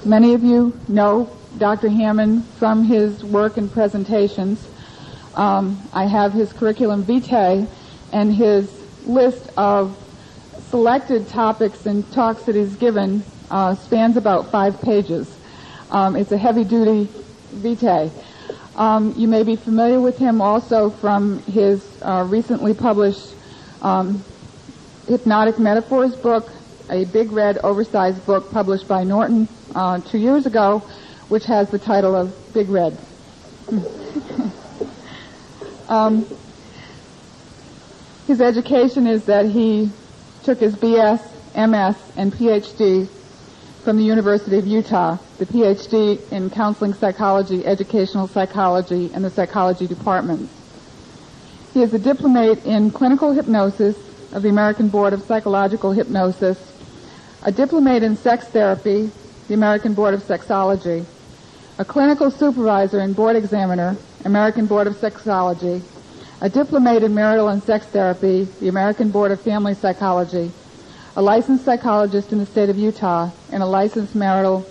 Many of you know Dr. Hammond from his work and presentations. I have his curriculum vitae and his list of selected topics and talks that he's given spans about 5 pages. It's a heavy-duty vitae. You may be familiar with him also from his recently published Hypnotic Metaphors book, a big red oversized book published by Norton 2 years ago, which has the title of Big Red. His education is that he took his BS, MS, and PhD from the University of Utah, the PhD in counseling psychology, educational psychology, and the psychology department. He is a diplomate in clinical hypnosis of the American Board of Psychological Hypnosis, a diplomate in sex therapy, the American Board of Sexology, a clinical supervisor and board examiner, American Board of Sexology, a diplomate in marital and sex therapy, the American Board of Family Psychology, a licensed psychologist in the state of Utah, and a licensed marital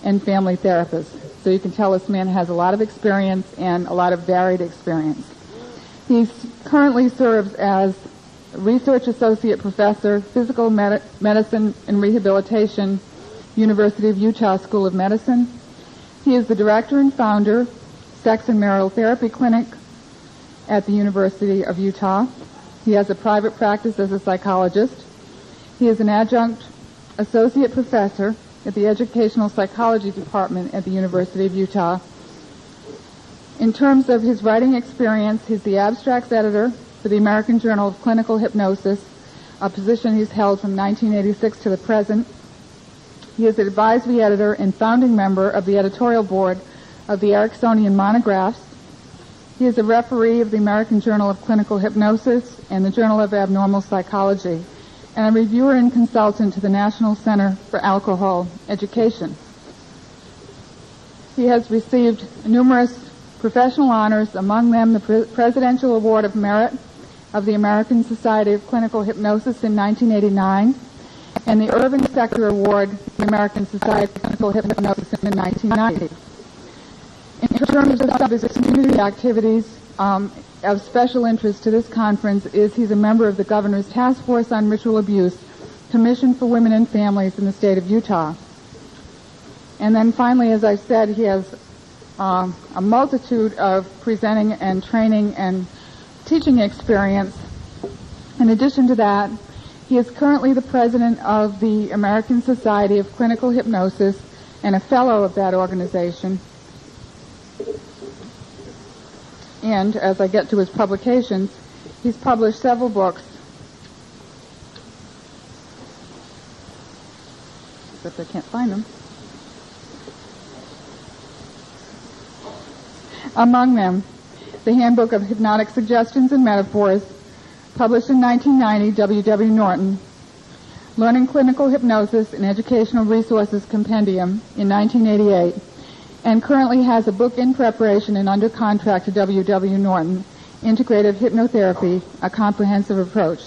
and family therapist. So you can tell this man has a lot of experience and a lot of varied experience. He currently serves as Research Associate Professor, Physical Medicine and Rehabilitation, University of Utah School of Medicine. He is the director and founder, Sex and Marital Therapy Clinic at the University of Utah. He has a private practice as a psychologist. He is an adjunct associate professor at the Educational Psychology Department at the University of Utah. In terms of his writing experience, he's the abstracts editor for the American Journal of Clinical Hypnosis, a position he's held from 1986 to the present. He is the advisory editor and founding member of the editorial board of the Ericksonian Monographs. He is a referee of the American Journal of Clinical Hypnosis and the Journal of Abnormal Psychology, and a reviewer and consultant to the National Center for Alcohol Education. He has received numerous professional honors, among them the Presidential Award of Merit of the American Society of Clinical Hypnosis in 1989, and the Irving Specter Award of the American Society of Clinical Hypnosis in 1990. In terms of his community activities, of special interest to this conference is he's a member of the Governor's Task Force on Ritual Abuse, Commission for Women and Families in the state of Utah. And then finally, as I said, he has a multitude of presenting and training and teaching experience. In addition to that, he is currently the president of the American Society of Clinical Hypnosis and a fellow of that organization. And as I get to his publications, he's published several books, except I can't find them. Among them, the Handbook of Hypnotic Suggestions and Metaphors, published in 1990, W.W. Norton, Learning Clinical Hypnosis and Educational Resources Compendium in 1988, and currently has a book in preparation and under contract to W.W. Norton, Integrative Hypnotherapy, A Comprehensive Approach.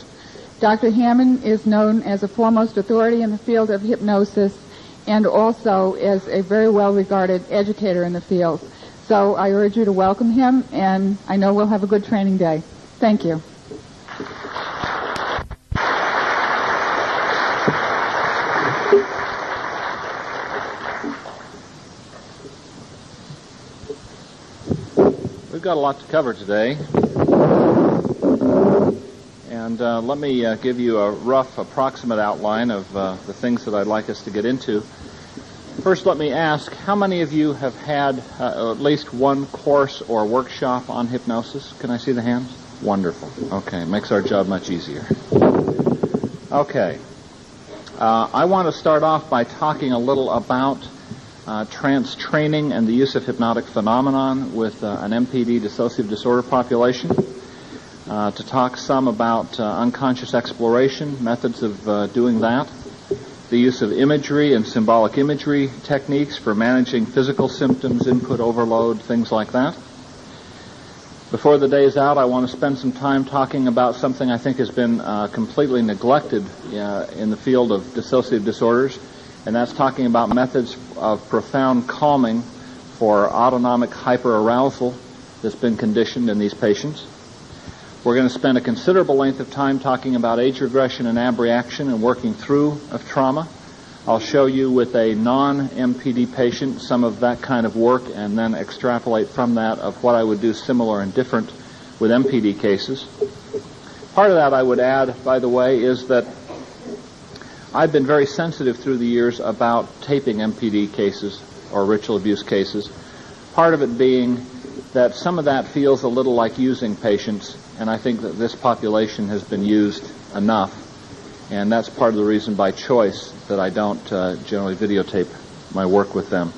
Dr. Hammond is known as a foremost authority in the field of hypnosis and also as a very well-regarded educator in the field. So I urge you to welcome him, and I know we'll have a good training day. Thank you. We've got a lot to cover today, and let me give you a rough approximate outline of the things that I'd like us to get into. First, let me ask, how many of you have had at least one course or workshop on hypnosis? Can I see the hands? Wonderful. Okay, makes our job much easier. Okay. I want to start off by talking a little about trance training and the use of hypnotic phenomenon with an MPD dissociative disorder population, to talk some about unconscious exploration, methods of doing that, the use of imagery and symbolic imagery techniques for managing physical symptoms, input overload, things like that. Before the day is out, I want to spend some time talking about something I think has been completely neglected in the field of dissociative disorders, and that's talking about methods of profound calming for autonomic hyperarousal that's been conditioned in these patients. We're going to spend a considerable length of time talking about age regression and abreaction and working through of trauma. I'll show you with a non-MPD patient some of that kind of work and then extrapolate from that of what I would do similar and different with MPD cases. Part of that I would add, by the way, is that I've been very sensitive through the years about taping MPD cases or ritual abuse cases. Part of it being that some of that feels a little like using patients, and I think that this population has been used enough, and that's part of the reason by choice that I don't generally videotape my work with them.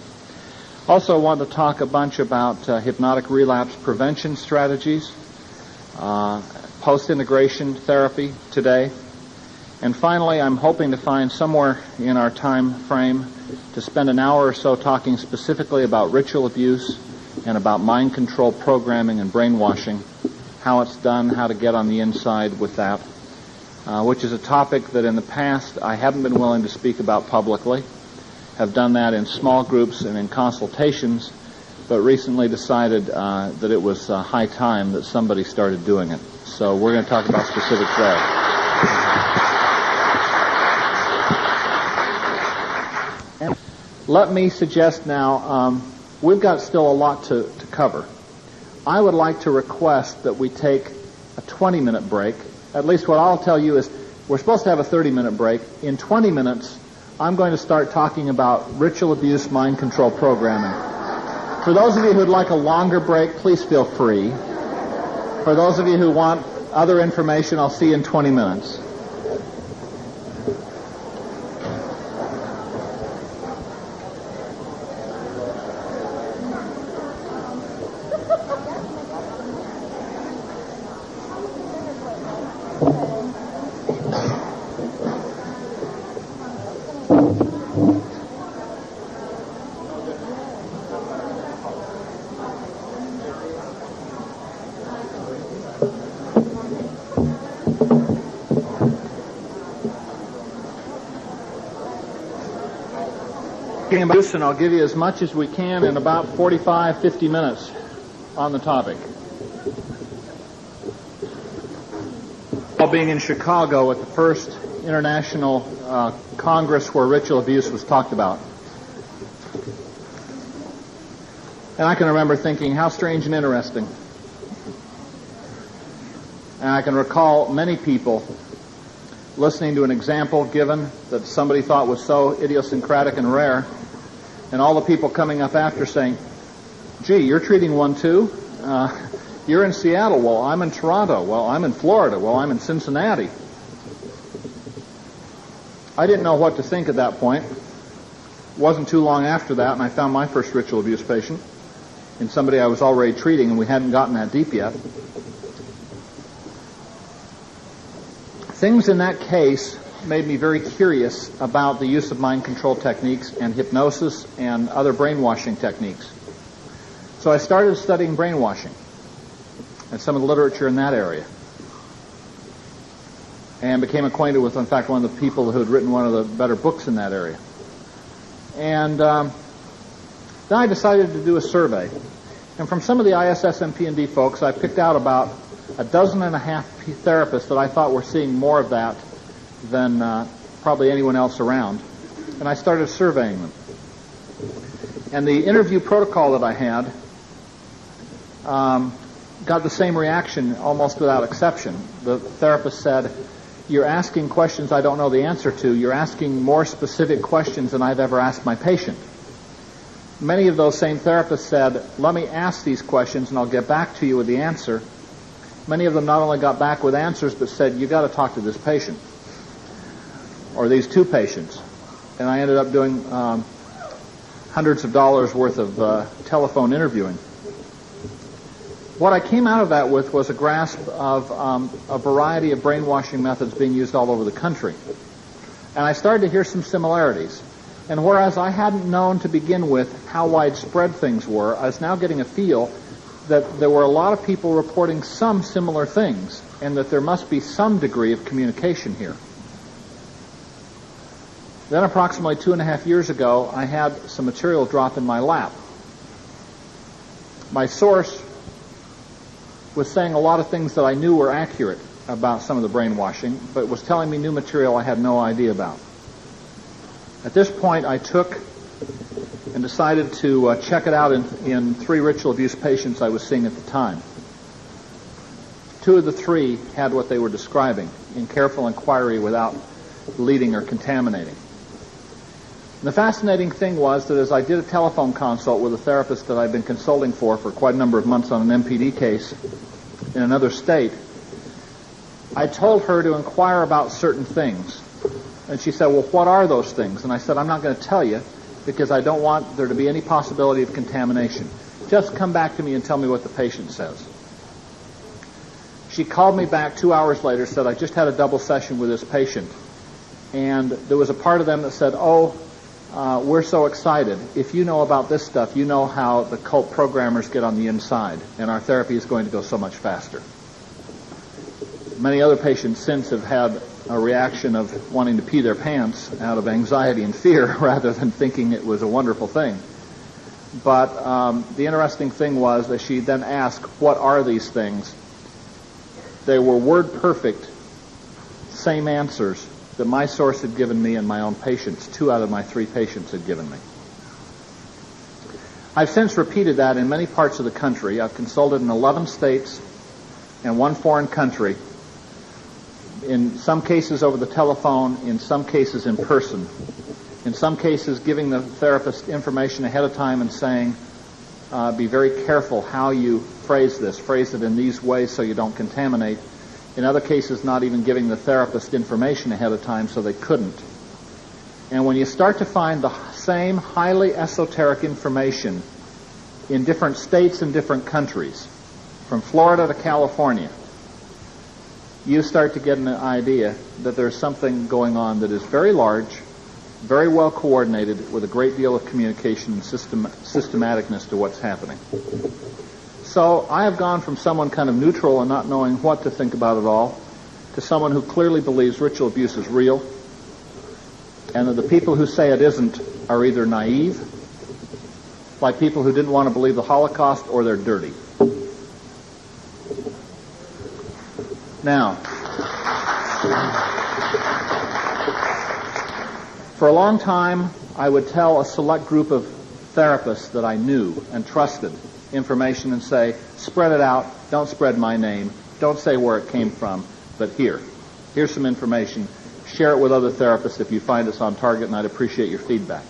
Also, I want to talk a bunch about hypnotic relapse prevention strategies, post-integration therapy today, and finally, I'm hoping to find somewhere in our time frame to spend an hour or so talking specifically about ritual abuse and about mind control programming and brainwashing, how it's done, how to get on the inside with that, which is a topic that in the past I haven't been willing to speak about publicly. Have done that in small groups and in consultations, but recently decided that it was high time that somebody started doing it. So we're going to talk about specifics there. Let me suggest now, we've got still a lot to cover. I would like to request that we take a 20-minute break. At least what I'll tell you is we're supposed to have a 30-minute break. In 20 minutes, I'm going to start talking about ritual abuse mind control programming. For those of you who'd like a longer break, please feel free. For those of you who want other information, I'll see you in 20 minutes. And I'll give you as much as we can in about 45, 50 minutes on the topic. While being in Chicago at the first international Congress where ritual abuse was talked about. And I can remember thinking, how strange and interesting. And I can recall many people listening to an example given that somebody thought was so idiosyncratic and rare, and all the people coming up after saying, gee, you're treating one too? You're in Seattle. Well, I'm in Toronto. Well, I'm in Florida. Well, I'm in Cincinnati. I didn't know what to think at that point. It wasn't too long after that, and I found my first ritual abuse patient in somebody I was already treating, and we hadn't gotten that deep yet. Things in that case made me very curious about the use of mind control techniques and hypnosis and other brainwashing techniques. So I started studying brainwashing and some of the literature in that area, and became acquainted with, in fact, one of the people who had written one of the better books in that area. And then I decided to do a survey. And from some of the ISSTD folks, I picked out about 12 therapists that I thought were seeing more of that than probably anyone else around. And I started surveying them. And the interview protocol that I had got the same reaction almost without exception. The therapist said, you're asking questions I don't know the answer to. You're asking more specific questions than I've ever asked my patient. Many of those same therapists said, let me ask these questions and I'll get back to you with the answer. Many of them not only got back with answers, but said, you've got to talk to this patient, or these two patients. And I ended up doing hundreds of dollars worth of telephone interviewing. What I came out of that with was a grasp of a variety of brainwashing methods being used all over the country. And I started to hear some similarities. And whereas I hadn't known to begin with how widespread things were, I was now getting a feel that there were a lot of people reporting some similar things, and that there must be some degree of communication here. Then approximately 2.5 years ago, I had some material drop in my lap. My source was saying a lot of things that I knew were accurate about some of the brainwashing, but was telling me new material I had no idea about. At this point, I took and decided to check it out in 3 ritual abuse patients I was seeing at the time. 2 of the 3 had what they were describing in careful inquiry without leading or contaminating. And the fascinating thing was that as I did a telephone consult with a therapist that I'd been consulting for quite a number of months on an MPD case in another state, I told her to inquire about certain things. And she said, well, what are those things? And I said, I'm not going to tell you because I don't want there to be any possibility of contamination. Just come back to me and tell me what the patient says. She called me back 2 hours later, said, I just had a double session with this patient. And there was a part of them that said, we're so excited. If you know about this stuff, you know how the cult programmers get on the inside, and our therapy is going to go so much faster. Many other patients since have had a reaction of wanting to pee their pants out of anxiety and fear rather than thinking it was a wonderful thing. But the interesting thing was that she then asked, what are these things? They were word perfect, same answers that my source had given me and my own patients. 2 out of my 3 patients had given me. I've since repeated that in many parts of the country. I've consulted in 11 states and 1 foreign country, in some cases over the telephone, in some cases in person, in some cases giving the therapist information ahead of time and saying, be very careful how you phrase this. Phrase it in these ways so you don't contaminate. In other cases, not even giving the therapist information ahead of time so they couldn't. And when you start to find the same highly esoteric information in different states and different countries, from Florida to California, you start to get an idea that there's something going on that is very large, very well coordinated, with a great deal of communication and systematicness to what's happening. So I have gone from someone kind of neutral and not knowing what to think about it all to someone who clearly believes ritual abuse is real, and that the people who say it isn't are either naive, like people who didn't want to believe the Holocaust, or they're dirty. Now, for a long time, I would tell a select group of therapists that I knew and trusted information and say, spread it out, don't spread my name, don't say where it came from, but here's some information, share it with other therapists if you find us on target, and I'd appreciate your feedback.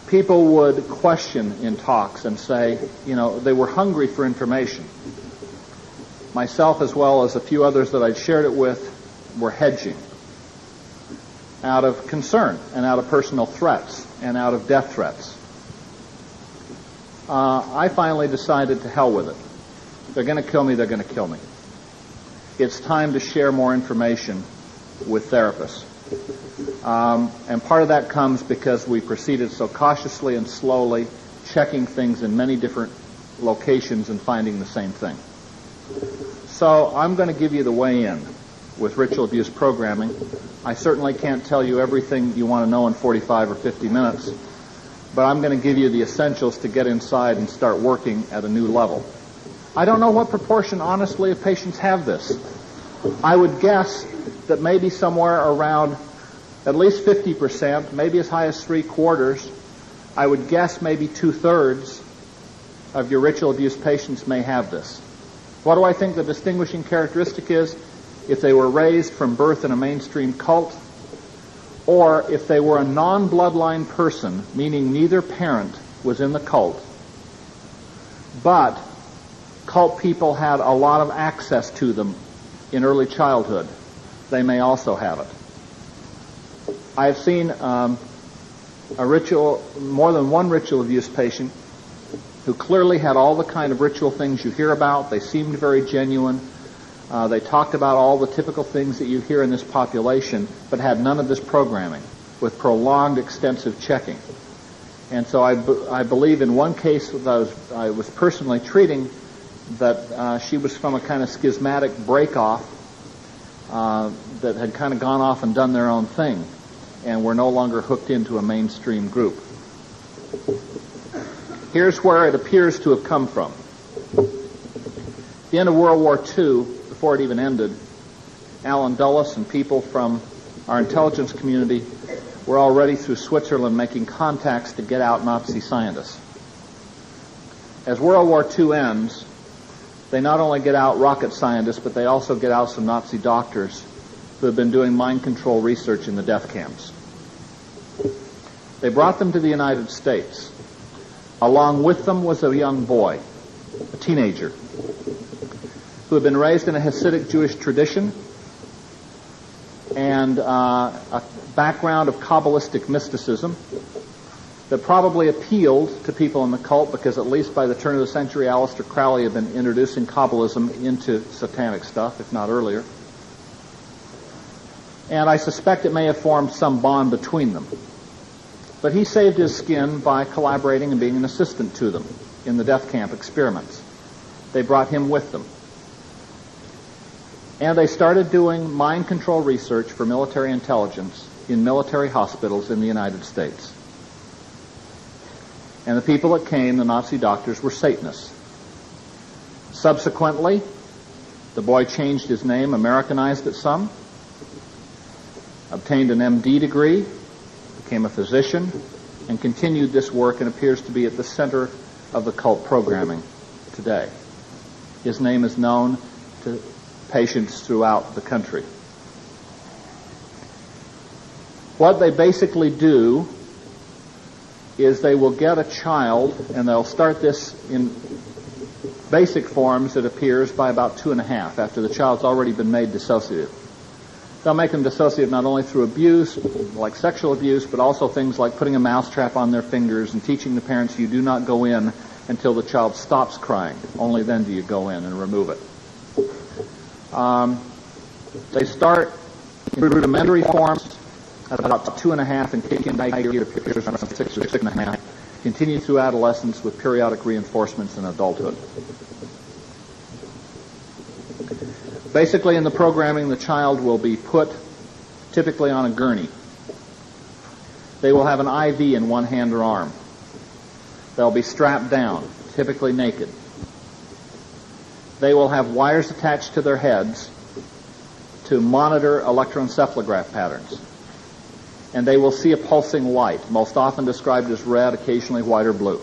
People would question in talks and say, they were hungry for information. Myself, as well as a few others that I'd shared it with, were hedging out of concern and out of personal threats and out of death threats. I finally decided to hell with it. They're going to kill me, they're going to kill me. It's time to share more information with therapists. And part of that comes because we proceeded so cautiously and slowly, checking things in many different locations and finding the same thing. So I'm going to give you the way in with ritual abuse programming. I certainly can't tell you everything you want to know in 45 or 50 minutes, but I'm going to give you the essentials to get inside and start working at a new level. I don't know what proportion, honestly, of patients have this. I would guess that maybe somewhere around at least 50%, maybe as high as 3/4. I would guess maybe 2/3 of your ritual abuse patients may have this. What do I think the distinguishing characteristic is? If they were raised from birth in a mainstream cult, or if they were a non-bloodline person, meaning neither parent was in the cult, but cult people had a lot of access to them in early childhood, they may also have it. I have seen more than one ritual abuse patient who clearly had all the kind of ritual things you hear about. They seemed very genuine. They talked about all the typical things that you hear in this population, but had none of this programming with prolonged, extensive checking. And so I believe in one case that I was personally treating that she was from a kind of schismatic break-off that had kind of gone off and done their own thing and were no longer hooked into a mainstream group. Here's where it appears to have come from. At the end of World War II, before it even ended, Alan Dulles and people from our intelligence community were already through Switzerland making contacts to get out Nazi scientists. As World War II ends, they not only get out rocket scientists, but they also get out some Nazi doctors who have been doing mind control research in the death camps. They brought them to the United States. Along with them was a young boy, a teenager, who had been raised in a Hasidic Jewish tradition and a background of Kabbalistic mysticism that probably appealed to people in the cult because at least by the turn of the century, Aleister Crowley had been introducing Kabbalism into Satanic stuff, if not earlier. And I suspect it may have formed some bond between them. But he saved his skin by collaborating and being an assistant to them in the death camp experiments. They brought him with them. And they started doing mind control research for military intelligence in military hospitals in the United States. And the people that came, the Nazi doctors, were Satanists. Subsequently, the boy changed his name, Americanized it some, obtained an MD degree, became a physician, and continued this work and appears to be at the center of the cult programming today. His name is known to patients throughout the country. What they basically do is they will get a child, and they'll start this in basic forms, it appears, by about 2.5, after the child's already been made dissociative. They'll make them dissociative not only through abuse, like sexual abuse, but also things like putting a mousetrap on their fingers and teaching the parents you do not go in until the child stops crying. Only then do you go in and remove it. They start in rudimentary forms at about 2.5 and kick in by year appears around 6 or 6.5. Continue through adolescence with periodic reinforcements in adulthood. Basically, in the programming, the child will be put typically on a gurney. They will have an IV in one hand or arm. They'll be strapped down, typically naked. They will have wires attached to their heads to monitor electroencephalograph patterns. And they will see a pulsing light, most often described as red, occasionally white or blue.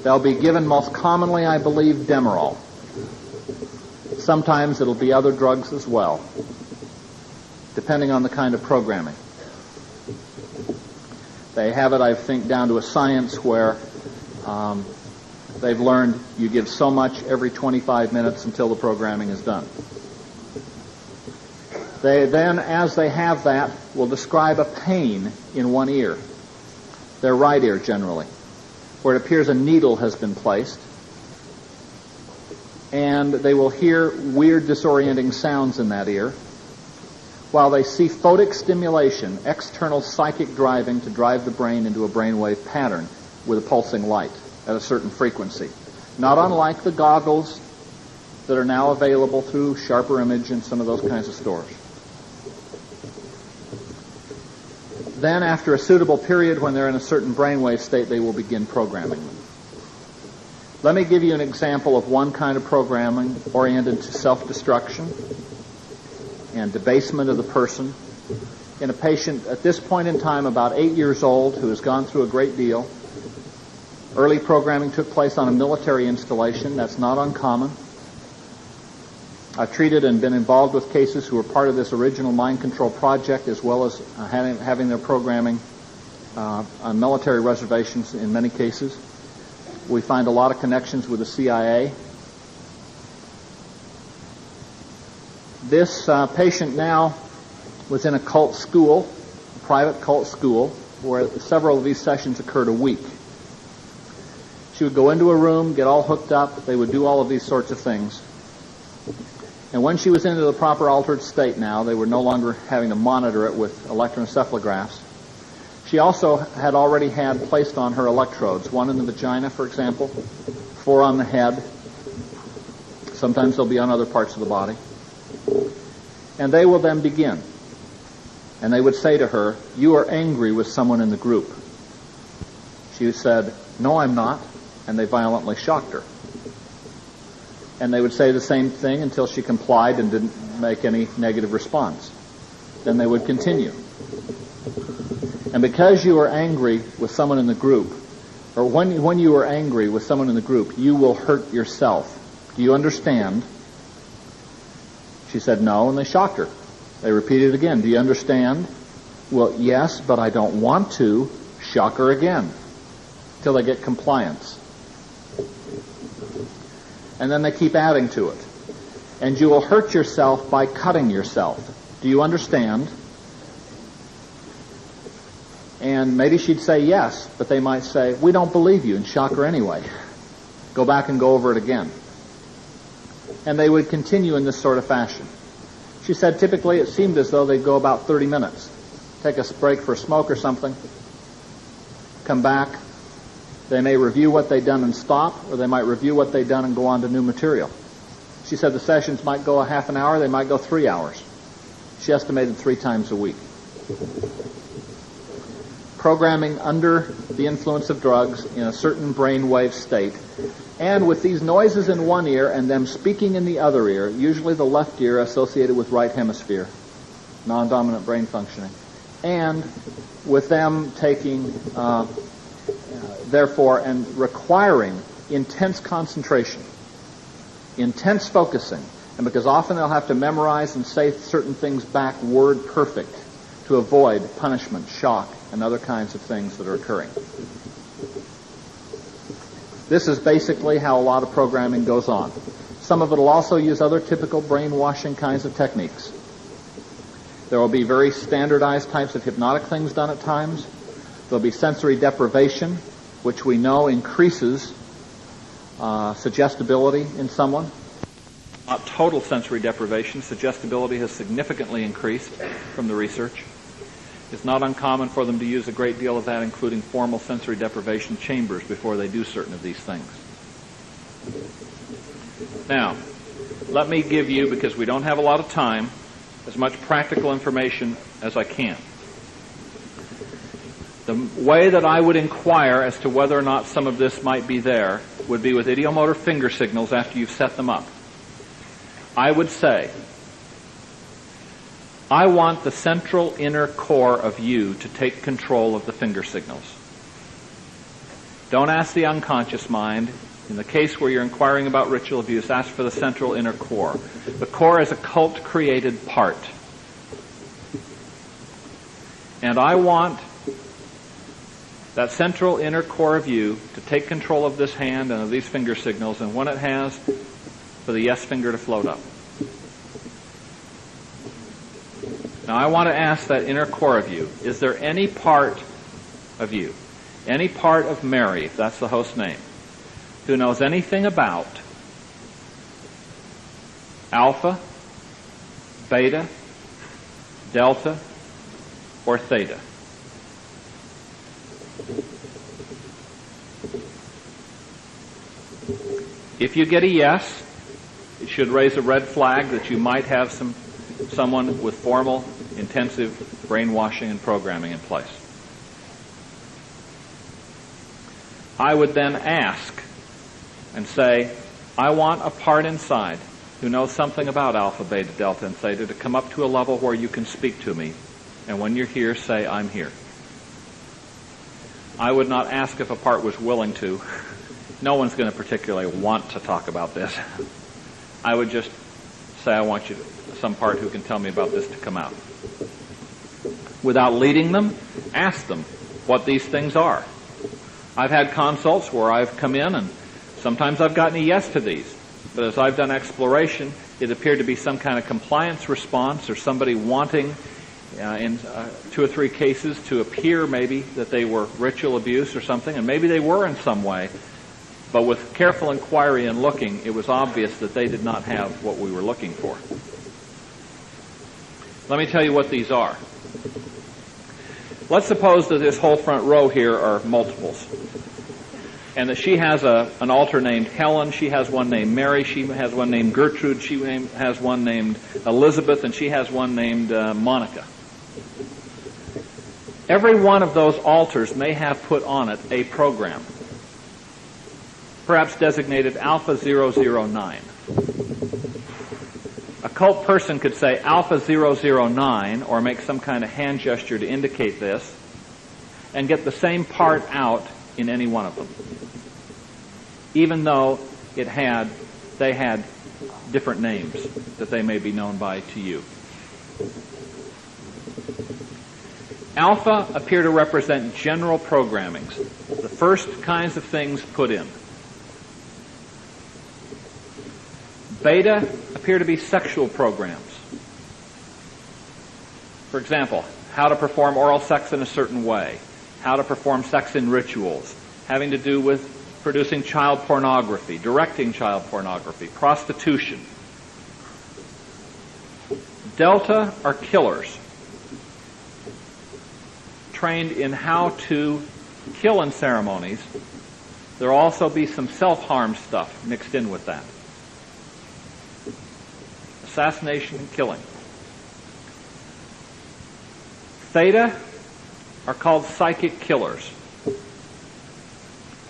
They'll be given most commonly, I believe, Demerol. Sometimes it'll be other drugs as well, depending on the kind of programming. They have it, I think, down to a science where they've learned you give so much every 25 minutes until the programming is done. They then, as they have that, will describe a pain in one ear, their right ear generally, where it appears a needle has been placed. And they will hear weird, disorienting sounds in that ear, while they see photic stimulation, external psychic driving to drive the brain into a brainwave pattern with a pulsing light at a certain frequency. Not unlike the goggles that are now available through Sharper Image and some of those kinds of stores. Then, after a suitable period when they're in a certain brainwave state, they will begin programming them. Let me give you an example of one kind of programming oriented to self-destruction and debasement of the person in a patient at this point in time about 8 years old who has gone through a great deal. Early programming took place on a military installation. That's not uncommon. I've treated and been involved with cases who were part of this original mind control project, as well as having their programming on military reservations in many cases. We find a lot of connections with the CIA. This patient now was in a cult school, a private cult school, where several of these sessions occurred a week. She would go into a room, get all hooked up. They would do all of these sorts of things. And when she was into the proper altered state now, they were no longer having to monitor it with electroencephalographs. She also had already had placed on her electrodes, one in the vagina, for example, 4 on the head. Sometimes they'll be on other parts of the body. And they will then begin. And they would say to her, "You are angry with someone in the group." She said, "No, I'm not." And they violently shocked her. And they would say the same thing until she complied and didn't make any negative response. Then they would continue. And because you are angry with someone in the group, or when you are angry with someone in the group, you will hurt yourself. Do you understand? She said no, and they shocked her. They repeated it again. Do you understand? Well, yes, but I don't want to. Shock her again till they get compliance. And then they keep adding to it. And you will hurt yourself by cutting yourself. Do you understand? And maybe she'd say yes, but they might say, "We don't believe you," and shock her anyway. Go back and go over it again. And they would continue in this sort of fashion. She said typically it seemed as though they'd go about 30 minutes. Take a break for a smoke or something. Come back. They may review what they'd done and stop, or they might review what they'd done and go on to new material. She said the sessions might go a half an hour, they might go 3 hours. She estimated 3 times a week. Programming under the influence of drugs in a certain brainwave state, and with these noises in one ear and them speaking in the other ear, usually the left ear associated with right hemisphere, non-dominant brain functioning, and with them taking therefore, and requiring intense concentration, intense focusing, and because often they'll have to memorize and say certain things back word perfect to avoid punishment, shock, and other kinds of things that are occurring. This is basically how a lot of programming goes on. Some of it will also use other typical brainwashing kinds of techniques. There will be very standardized types of hypnotic things done at times. There'll be sensory deprivation, which we know increases suggestibility in someone. Not total sensory deprivation. Suggestibility has significantly increased from the research. It's not uncommon for them to use a great deal of that, including formal sensory deprivation chambers before they do certain of these things. Now, let me give you, because we don't have a lot of time, as much practical information as I can. The way that I would inquire as to whether or not some of this might be there would be with idiomotor finger signals after you've set them up. I would say, I want the central inner core of you to take control of the finger signals. Don't ask the unconscious mind. In the case where you're inquiring about ritual abuse, ask for the central inner core. The core is a cult-created part. And I want that central inner core of you to take control of this hand and of these finger signals, and when it has, for the yes finger to float up. Now I want to ask that inner core of you, is there any part of you, any part of Mary, if that's the host name, who knows anything about alpha, beta, delta, or theta? If you get a yes, it should raise a red flag that you might have someone with formal, intensive brainwashing and programming in place. I would then ask and say, I want a part inside who knows something about alpha, beta, delta, and theta to come up to a level where you can speak to me, and when you're here, say, I'm here. I would not ask if a part was willing to. No one's going to particularly want to talk about this. I would just say, I want you some part who can tell me about this to come out. Without leading them, ask them what these things are. I've had consults where I've come in and sometimes I've gotten a yes to these. But as I've done exploration, it appeared to be some kind of compliance response or somebody wanting, in 2 or 3 cases, to appear maybe that they were ritual abuse or something, and maybe they were in some way. But with careful inquiry and looking, it was obvious that they did not have what we were looking for. Let me tell you what these are. Let's suppose that this whole front row here are multiples. and that she has an alter named Helen, she has one named Mary, she has one named Gertrude, she has one named Elizabeth, and she has one named Monica. Every one of those altars may have put on it a program, perhaps designated Alpha 009. A cult person could say Alpha 009 or make some kind of hand gesture to indicate this and get the same part out in any one of them, even though they had different names that they may be known by to you. Alpha appear to represent general programmings, the first kinds of things put in. Beta appear to be sexual programs. For example, how to perform oral sex in a certain way, how to perform sex in rituals, having to do with producing child pornography, directing child pornography, prostitution. Delta are killers, trained in how to kill in ceremonies. There will also be some self-harm stuff mixed in with that. Assassination and killing. Theta are called psychic killers.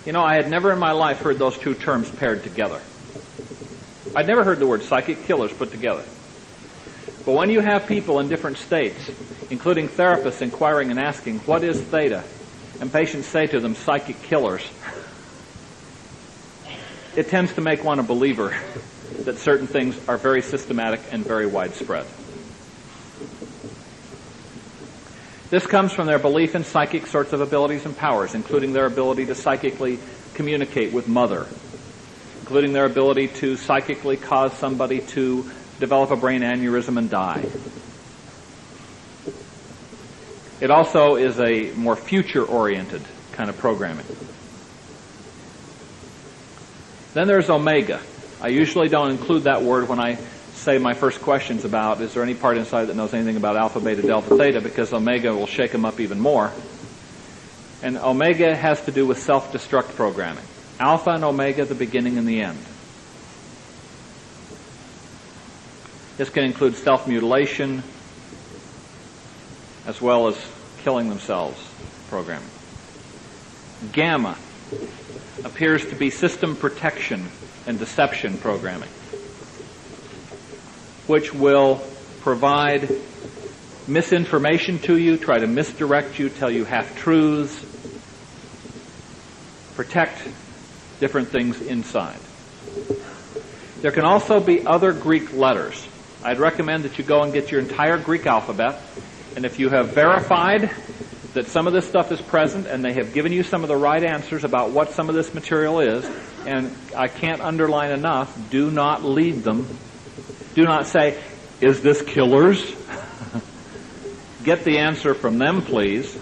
You know, I had never in my life heard those two terms paired together. I'd never heard the word psychic killers put together. But when you have people in different states, including therapists inquiring and asking, what is theta? And patients say to them, psychic killers, it tends to make one a believer that certain things are very systematic and very widespread. This comes from their belief in psychic sorts of abilities and powers, including their ability to psychically communicate with Mother, including their ability to psychically cause somebody to develop a brain aneurysm and die. It also is a more future-oriented kind of programming. Then there's Omega. I usually don't include that word when I say my first questions about, is there any part inside that knows anything about Alpha, Beta, Delta, Theta, because Omega will shake them up even more. And Omega has to do with self-destruct programming. Alpha and Omega, the beginning and the end. This can include self-mutilation as well as killing themselves programming. Gamma appears to be system protection and deception programming, which will provide misinformation to you, try to misdirect you, tell you half-truths, protect different things inside. There can also be other Greek letters. I'd recommend that you go and get your entire Greek alphabet, and if you have verified that some of this stuff is present and they have given you some of the right answers about what some of this material is, and I can't underline enough, do not lead them. Do not say, is this killers? Get the answer from them, please.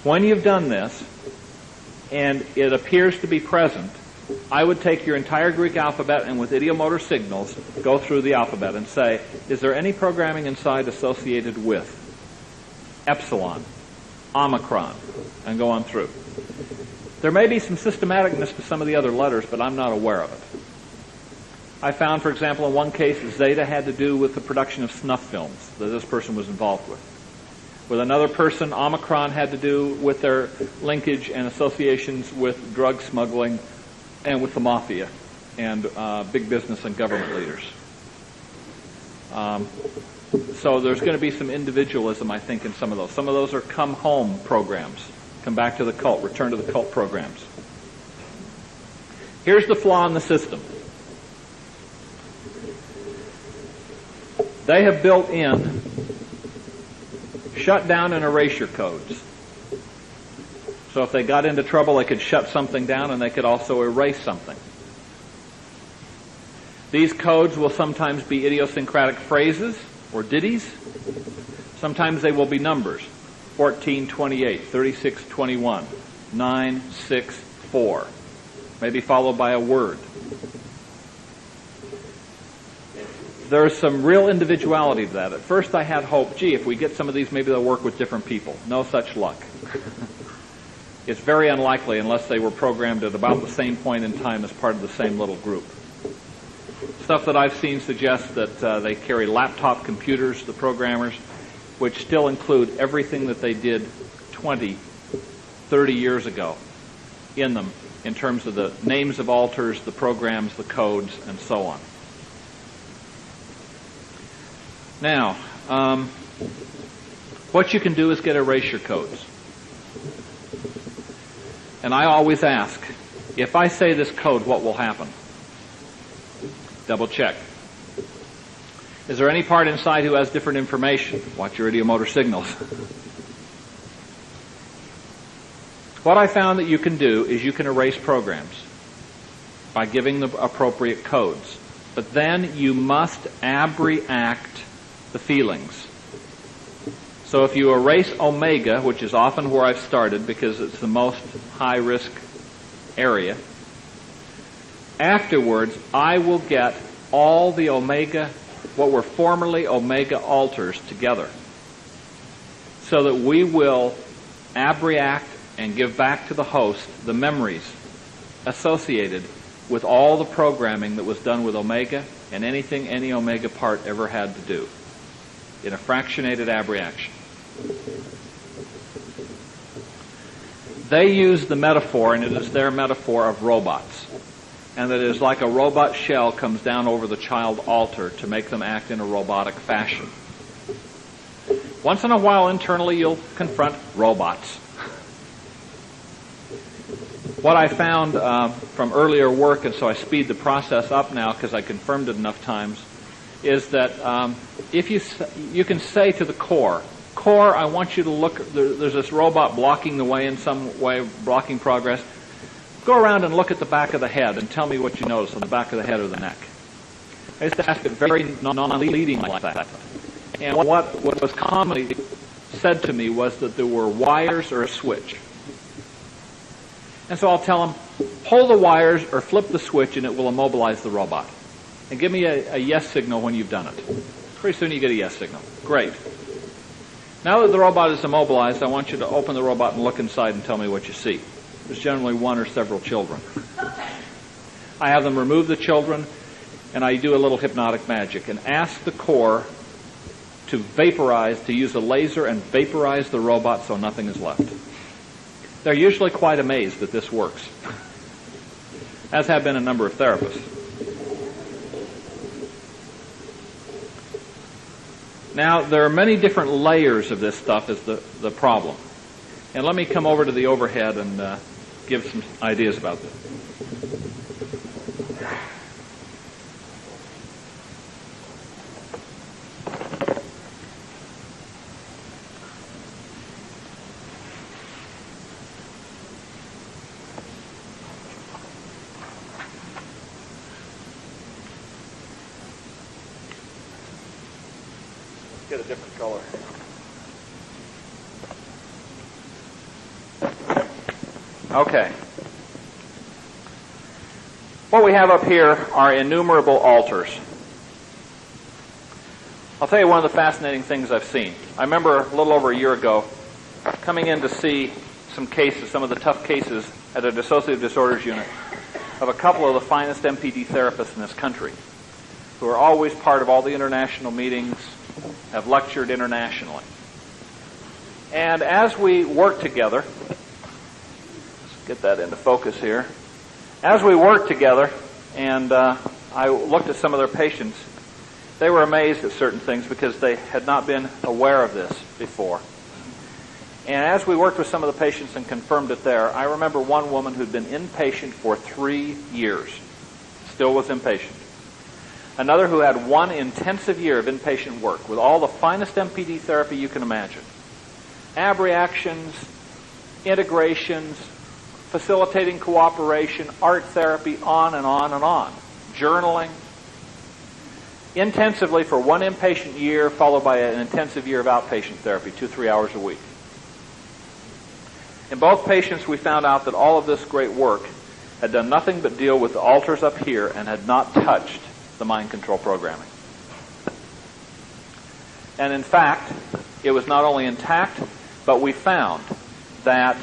When you've done this, and it appears to be present, I would take your entire Greek alphabet and with idiomotor signals, go through the alphabet and say, is there any programming inside associated with Epsilon, Omicron, and go on through. There may be some systematicness to some of the other letters, but I'm not aware of it. I found, for example, in one case, Zeta had to do with the production of snuff films that this person was involved with. With another person, Omicron had to do with their linkage and associations with drug smuggling and with the mafia and big business and government leaders. So there's going to be some individualism, I think, in some of those. Some of those are come home programs, come back to the cult, return to the cult programs. Here's the flaw in the system. They have built in shut down and erasure codes. So if they got into trouble, they could shut something down and they could also erase something. These codes will sometimes be idiosyncratic phrases or ditties. Sometimes they will be numbers. 1428, 3621, 964. Maybe followed by a word. There's some real individuality to that. At first I had hope, gee, if we get some of these, maybe they'll work with different people. No such luck. It's very unlikely unless they were programmed at about the same point in time as part of the same little group. Stuff that I've seen suggests that they carry laptop computers, the programmers, which still include everything that they did 20, 30 years ago in them, in terms of the names of altars, the programs, the codes, and so on. Now, what you can do is get erasure codes. And I always ask, if I say this code, what will happen? Double check. Is there any part inside who has different information? Watch your idiomotor signals. What I found that you can do is you can erase programs by giving the appropriate codes. But then you must abreact the feelings. So if you erase omega, which is often where I've started because it's the most high-risk area, afterwards I will get all the omega, what were formerly omega altars, together, so that we will abreact and give back to the host the memories associated with all the programming that was done with omega and anything any omega part ever had to do in a fractionated abreaction. They use the metaphor, and it is their metaphor, of robots. And that it is like a robot shell comes down over the child altar to make them act in a robotic fashion. Once in a while, internally, you'll confront robots. What I found from earlier work, and so I speed the process up now because I confirmed it enough times, is that if you can say to the core, I want you to look, there's this robot blocking the way in some way, blocking progress. Go around and look at the back of the head and tell me what you notice on the back of the head or the neck. I used to ask it very non-leading like that. And what was commonly said to me was that there were wires or a switch. And so I'll tell them, hold the wires or flip the switch and it will immobilize the robot. And give me a yes signal when you've done it. Pretty soon you get a yes signal. Great. Now that the robot is immobilized, I want you to open the robot and look inside and tell me what you see. There's generally one or several children. I have them remove the children, and I do a little hypnotic magic and ask the core to vaporize, to use a laser and vaporize the robot so nothing is left. They're usually quite amazed that this works, as have been a number of therapists. Now, there are many different layers of this stuff is the problem. And let me come over to the overhead and give some ideas about this. Get a different color. Okay. What we have up here are innumerable altars. I'll tell you one of the fascinating things I've seen. I remember a little over a year ago coming in to see some cases, some of the tough cases at a dissociative disorders unit of a couple of the finest MPD therapists in this country who are always part of all the international meetings, have lectured internationally. And as we work together, let's get that into focus here. As we worked together, and I looked at some of their patients, they were amazed at certain things because they had not been aware of this before. And as we worked with some of the patients and confirmed it there, I remember one woman who'd been inpatient for 3 years, still was inpatient. Another who had 1 intensive year of inpatient work with all the finest MPD therapy you can imagine. Abreactions, integrations, facilitating cooperation, art therapy, on and on and on. Journaling. Intensively for 1 inpatient year, followed by an intensive year of outpatient therapy, 2-3 hours a week. In both patients, we found out that all of this great work had done nothing but deal with the altars up here and had not touched the mind control programming. And in fact, it was not only intact, but we found that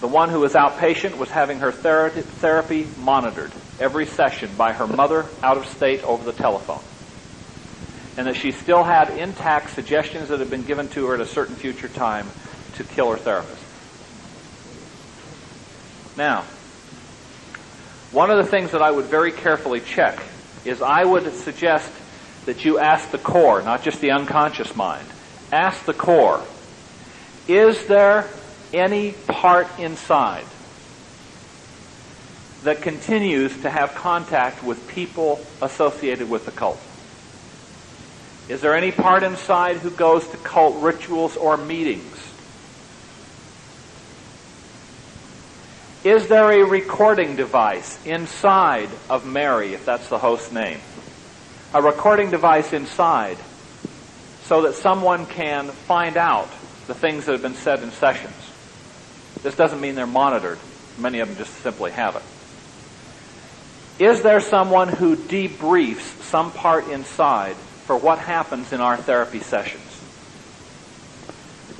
the one who was outpatient, was having her therapy monitored every session by her mother out of state over the telephone. And that she still had intact suggestions that had been given to her at a certain future time to kill her therapist. Now, one of the things that I would very carefully check is I would suggest that you ask the core, not just the unconscious mind. Ask the core, is there any part inside that continues to have contact with people associated with the cult? Is there any part inside who goes to cult rituals or meetings? Is there a recording device inside of Mary, if that's the host's name? A recording device inside so that someone can find out the things that have been said in sessions. This doesn't mean they're monitored. Many of them just simply have it. Is there someone who debriefs some part inside for what happens in our therapy sessions?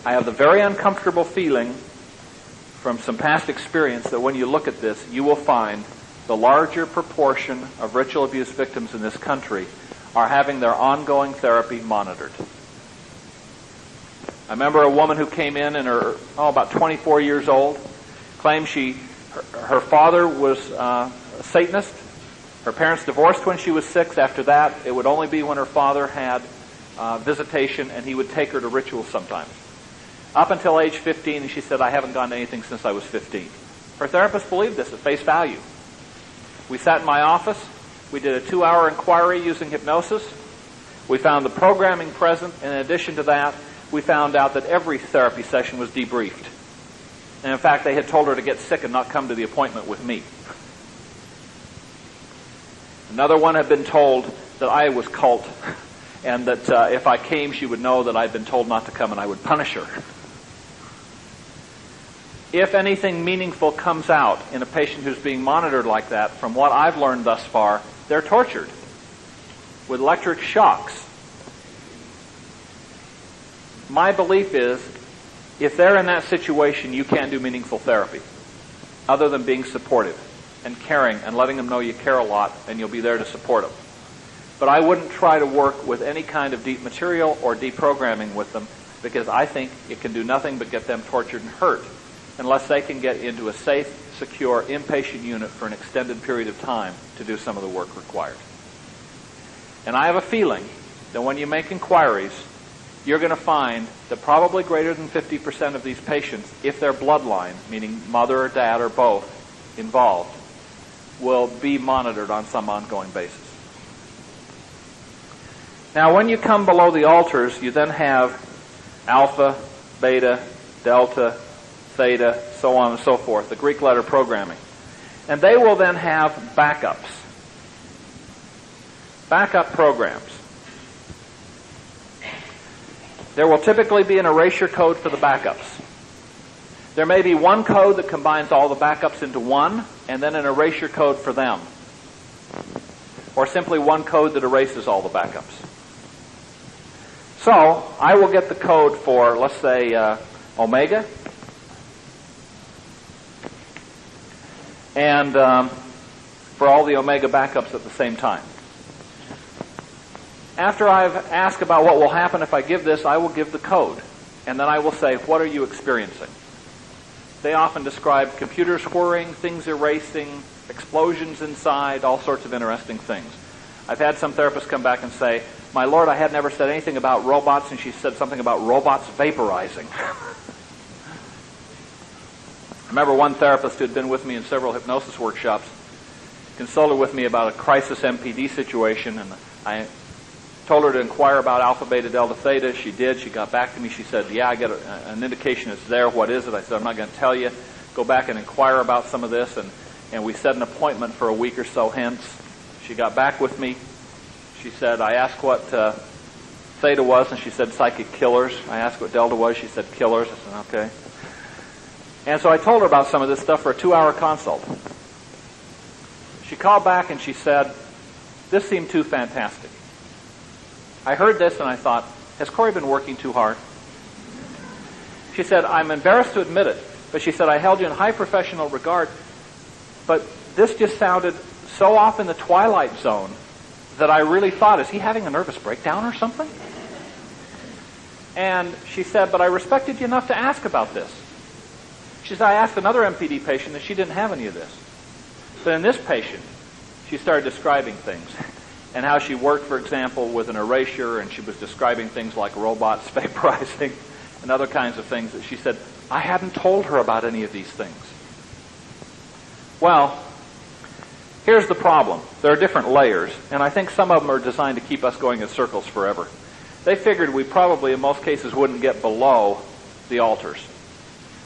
I have the very uncomfortable feeling from some past experience that when you look at this, you will find the larger proportion of ritual abuse victims in this country are having their ongoing therapy monitored. I remember a woman who came in about 24 years old, claimed her father was a Satanist. Her parents divorced when she was 6. After that, it would only be when her father had visitation, and he would take her to rituals sometimes. Up until age 15, and she said, I haven't gone to anything since I was 15. Her therapist believed this at face value. We sat in my office. We did a 2-hour inquiry using hypnosis. We found the programming present, and in addition to that, we found out that every therapy session was debriefed. And in fact, they had told her to get sick and not come to the appointment with me. Another one had been told that I was cult, and that if I came, she would know that I'd been told not to come and I would punish her. If anything meaningful comes out in a patient who's being monitored like that, from what I've learned thus far, they're tortured with electric shocks. My belief is, if they're in that situation, you can't do meaningful therapy other than being supportive and caring and letting them know you care a lot and you'll be there to support them. But I wouldn't try to work with any kind of deep material or deprogramming with them, because I think it can do nothing but get them tortured and hurt unless they can get into a safe, secure, inpatient unit for an extended period of time to do some of the work required. And I have a feeling that when you make inquiries, you're going to find that probably greater than 50% of these patients, if they're bloodline, meaning mother or dad or both involved, will be monitored on some ongoing basis. Now, when you come below the altars, you then have alpha, beta, delta, theta, so on and so forth, the Greek letter programming. And they will then have backups. Backup programs. There will typically be an erasure code for the backups. There may be one code that combines all the backups into one, and then an erasure code for them. Or simply one code that erases all the backups. So, I will get the code for, let's say, omega, and for all the omega backups at the same time. After I've asked about what will happen if I give this, I will give the code. And then I will say, what are you experiencing? They often describe computers whirring, things erasing, explosions inside, all sorts of interesting things. I've had some therapists come back and say, my Lord, I had never said anything about robots, and she said something about robots vaporizing. I remember one therapist who had been with me in several hypnosis workshops consulted with me about a crisis MPD situation, and I told her to inquire about alpha, beta, delta, theta. She did. She got back to me. She said, yeah, I get an indication it's there. What is it? I said, I'm not going to tell you. Go back and inquire about some of this. And we set an appointment for a week or so hence. She got back with me. She said, I asked what theta was, and she said psychic killers. I asked what delta was. She said killers. I said, okay. And so I told her about some of this stuff for a 2-hour consult. She called back and she said, this seemed too fantastic. I heard this and I thought, has Corey been working too hard? She said, I'm embarrassed to admit it, But she said, I held you in high professional regard, but this just sounded so off in the twilight zone that I really thought, is he having a nervous breakdown or something? And she said, but I respected you enough to ask about this. She said, I asked another MPD patient and she didn't have any of this. But in this patient, she started describing things. And how she worked, for example, with an erasure, and she was describing things like robots vaporizing and other kinds of things that she said, I hadn't told her about any of these things. Well, here's the problem. There are different layers, and I think some of them are designed to keep us going in circles forever. They figured we probably, in most cases, wouldn't get below the altars,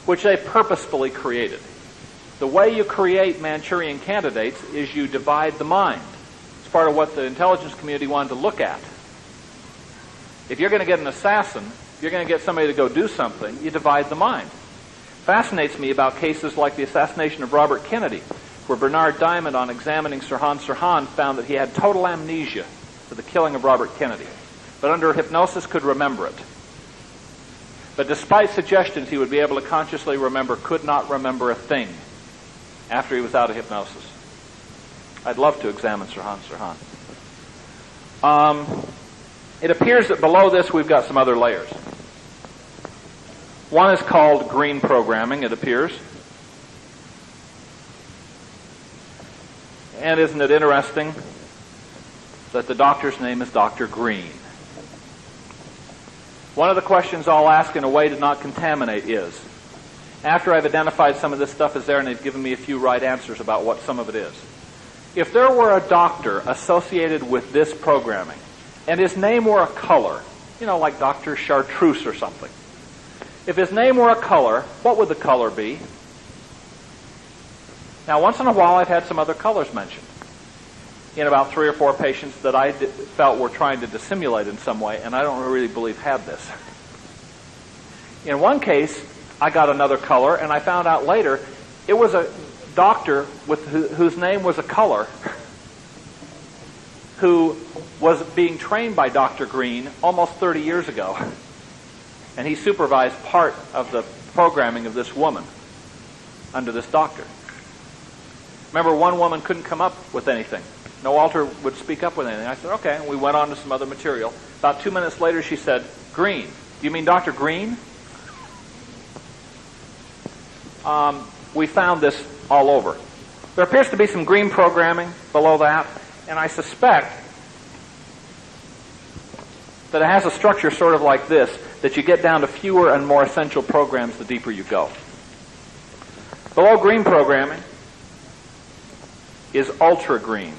which they purposefully created. The way you create Manchurian candidates is you divide the mind. It's part of what the intelligence community wanted to look at. If you're going to get an assassin, if you're going to get somebody to go do something, you divide the mind. Fascinates me about cases like the assassination of Robert Kennedy, where Bernard Diamond, on examining Sirhan, found that he had total amnesia for the killing of Robert Kennedy, but under hypnosis could remember it. But despite suggestions he would be able to consciously remember, could not remember a thing after he was out of hypnosis. I'd love to examine Sirhan. It appears that below this we've got some other layers. One is called green programming, it appears. And isn't it interesting that the doctor's name is Dr. Green? One of the questions I'll ask in a way to not contaminate is, after I've identified some of this stuff is there and they've given me a few right answers about what some of it is, if there were a doctor associated with this programming, and his name were a color, like Dr. Chartreuse or something, if his name were a color, what would the color be? Now, once in a while, I've had some other colors mentioned in about 3 or 4 patients that I felt were trying to dissimulate in some way, and I don't really believe had this. In one case, I got another color, and I found out later it was a doctor whose name was a color who was being trained by Dr. Green almost 30 years ago. And he supervised part of the programming of this woman under this doctor. Remember, one woman couldn't come up with anything. No altar would speak up with anything. I said, okay, and we went on to some other material. About 2 minutes later, she said, Green. Do you mean Dr. Green? We found this all over. There appears to be some green programming below that, and I suspect that it has a structure sort of like this, that you get down to fewer and more essential programs the deeper you go. Below green programming is ultra green.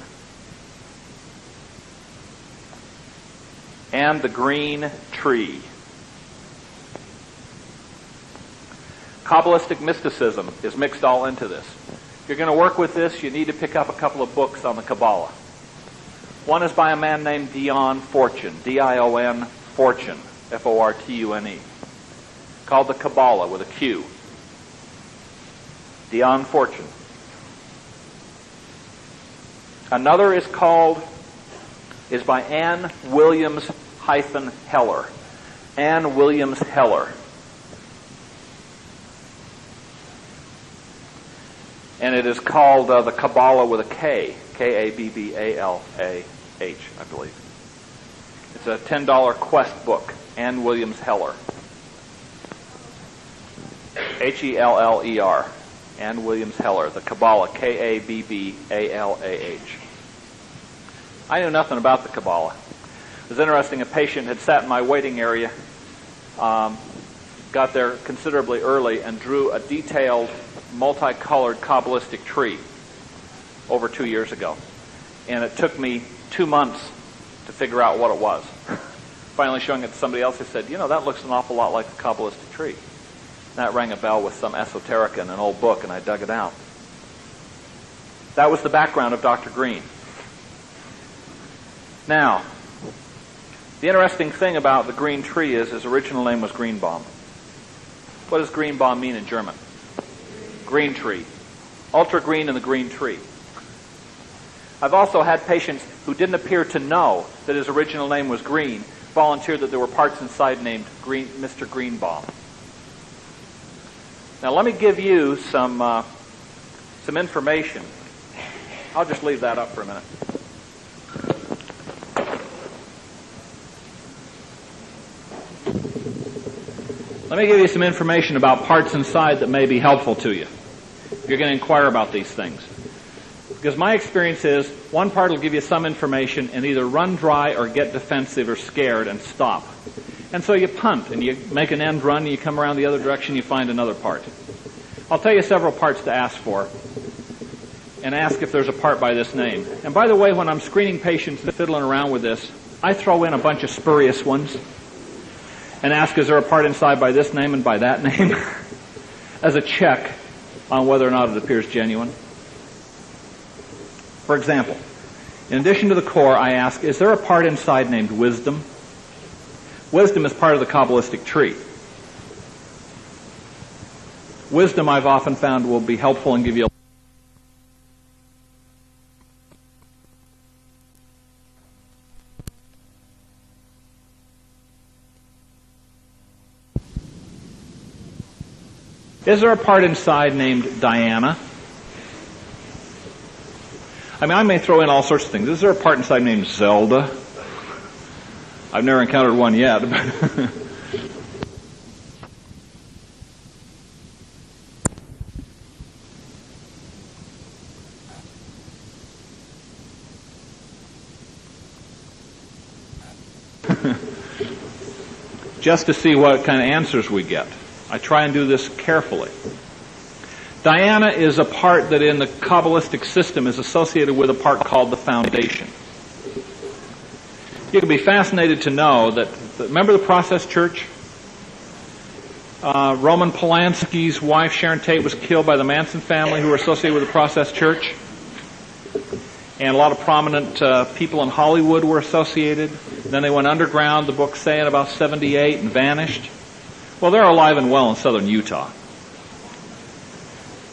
And the green tree. Kabbalistic mysticism is mixed all into this. If you're going to work with this, you need to pick up a couple of books on the Kabbalah. One is by a man named Dion Fortune, D-I-O-N, Fortune, F-O-R-T-U-N-E, called the Kabbalah with a Q. Dion Fortune. Another is by Ann Williams-Heller. Ann Williams Heller. And it is called the Kabbalah with a K. K-A-B-B-A-L-A-H, I believe. It's a $10 Quest book. Ann Williams Heller. H-E-L-L-E-R. Ann Williams Heller. The Kabbalah. K-A-B-B-A-L-A-H. I knew nothing about the Kabbalah. It was interesting. A patient had sat in my waiting area, got there considerably early, and drew a detailed, multicolored Kabbalistic tree over 2 years ago. And it took me 2 months to figure out what it was. Finally showing it to somebody else who said, that looks an awful lot like the Kabbalistic tree. And that rang a bell with some esoterica in an old book, and I dug it out. That was the background of Dr. Green. Now, the interesting thing about the green tree is his original name was Greenbaum. What does Greenbaum mean in German? Green tree. Ultra green in the green tree. I've also had patients who didn't appear to know that his original name was Green, volunteered that there were parts inside named Mr. Greenbaum. Now let me give you some information. I'll just leave that up for a minute. Let me give you some information about parts inside that may be helpful to you if you're going to inquire about these things. Because my experience is one part will give you some information and either run dry or get defensive or scared and stop. And so you punt and you make an end run and you come around the other direction, you find another part. I'll tell you several parts to ask for and ask if there's a part by this name. And by the way, when I'm screening patients and fiddling around with this, I throw in a bunch of spurious ones and ask, is there a part inside by this name and by that name as a check on whether or not it appears genuine. For example, in addition to the core, I ask, is there a part inside named wisdom? Wisdom is part of the Kabbalistic tree. Wisdom, I've often found, will be helpful and give you a Is there a part inside named Diana? I mean, I may throw in all sorts of things. Is there a part inside named Zelda? I've never encountered one yet. Just to see what kind of answers we get. I try and do this carefully. Diana is a part that in the Kabbalistic system is associated with a part called the foundation. You can be fascinated to know that, remember the Process Church? Roman Polanski's wife, Sharon Tate, was killed by the Manson family who were associated with the Process Church. And a lot of prominent people in Hollywood were associated. Then they went underground, the books say, in about 78 and vanished. Well, they're alive and well in southern Utah.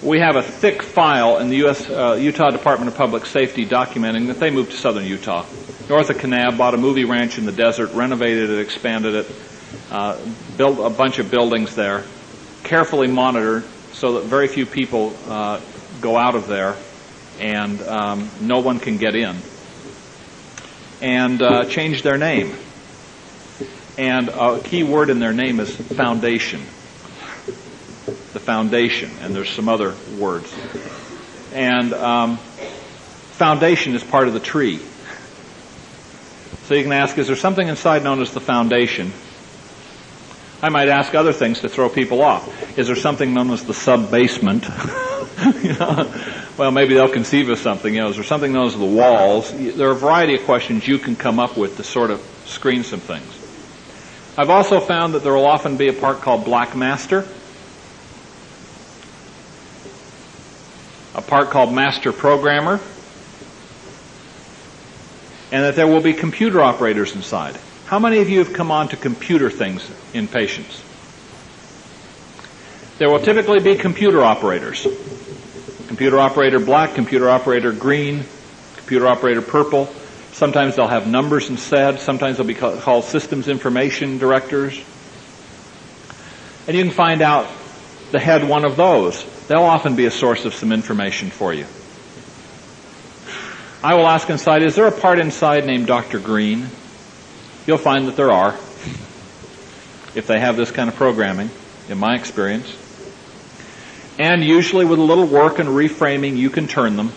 We have a thick file in the Utah Department of Public Safety documenting that they moved to southern Utah. North of Kanab, bought a movie ranch in the desert, renovated it, expanded it, built a bunch of buildings there, carefully monitored so that very few people go out of there and no one can get in, and changed their name. And a key word in their name is foundation. The foundation, and there's some other words. And foundation is part of the tree. So you can ask, is there something inside known as the foundation? I might ask other things to throw people off. Is there something known as the sub-basement? Well, maybe they'll conceive of something. Is there something known as the walls? There are a variety of questions you can come up with to sort of screen some things. I've also found that there will often be a part called Black Master, a part called Master Programmer, and that there will be computer operators inside. How many of you have come on to computer things in patients? There will typically be computer operators. Computer operator black, computer operator green, computer operator purple. Sometimes they'll have numbers instead. Sometimes they'll be called systems information directors. And you can find out the head one of those. They'll often be a source of some information for you. I will ask inside, is there a part inside named Dr. Green? You'll find that there are, if they have this kind of programming, in my experience. And usually with a little work and reframing, you can turn them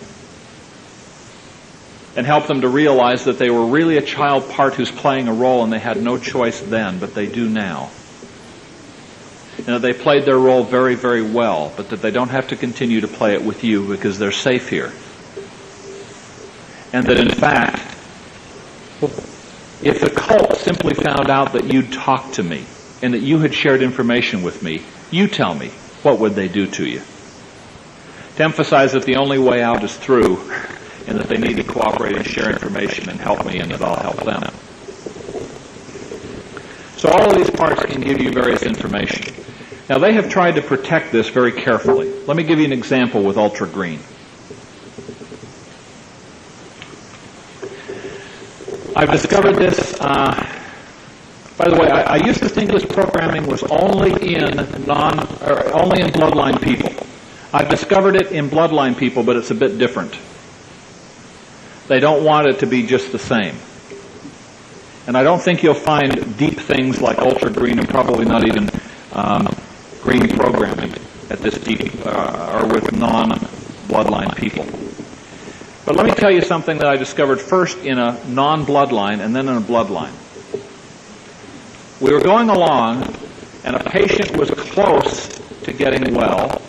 and help them to realize that they were really a child part who's playing a role and they had no choice then, but they do now. And that they played their role very, very well, but that they don't have to continue to play it with you because they're safe here. And that in fact, if the cult simply found out that you'd talked to me and that you had shared information with me, you tell me, what would they do to you? To emphasize that the only way out is through, and that they need to cooperate and share information and help me, and that I'll help them. So all of these parts can give you various information. Now they have tried to protect this very carefully. Let me give you an example with ultra green. I've discovered this By the way, I used to think this programming was only in bloodline people. I've discovered it in bloodline people, but it's a bit different. They don't want it to be just the same. And I don't think you'll find deep things like ultra green and probably not even green programming at this deep or with non-bloodline people. But let me tell you something that I discovered first in a non-bloodline and then in a bloodline. We were going along, and a patient was close to getting well,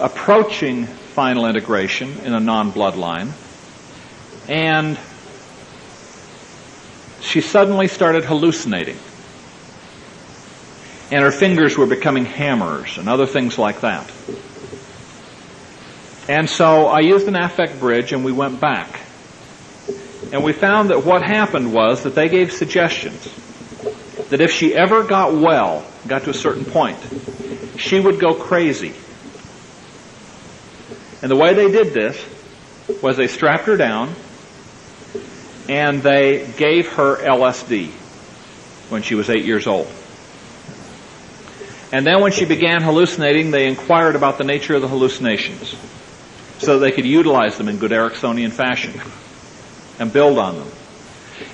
approaching final integration in a non-bloodline, and she suddenly started hallucinating. And her fingers were becoming hammers and other things like that. And so I used an affect bridge, and we went back. And we found that what happened was that they gave suggestions that if she ever got well, got to a certain point, she would go crazy. And the way they did this was they strapped her down and they gave her LSD when she was 8 years old. And then when she began hallucinating, they inquired about the nature of the hallucinations so that they could utilize them in good Ericksonian fashion and build on them.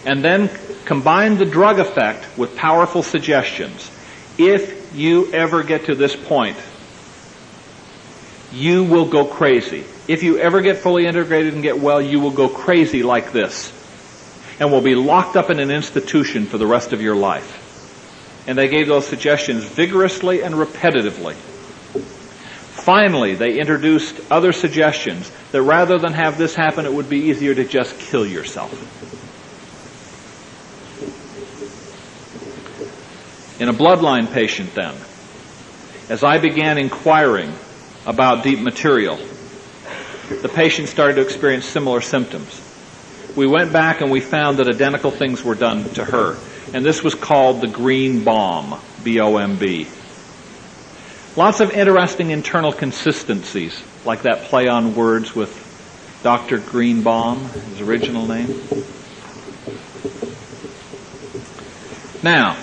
And then combine the drug effect with powerful suggestions. If you ever get to this point, you will go crazy. If you ever get fully integrated and get well, you will go crazy like this and will be locked up in an institution for the rest of your life. And they gave those suggestions vigorously and repetitively. Finally, they introduced other suggestions that rather than have this happen, it would be easier to just kill yourself. In a bloodline patient then, as I began inquiring about deep material, the patient started to experience similar symptoms. We went back and we found that identical things were done to her. And this was called the Greenbaum, B-O-M-B. Lots of interesting internal consistencies, like that play on words with Dr. Greenbaum, his original name. Now,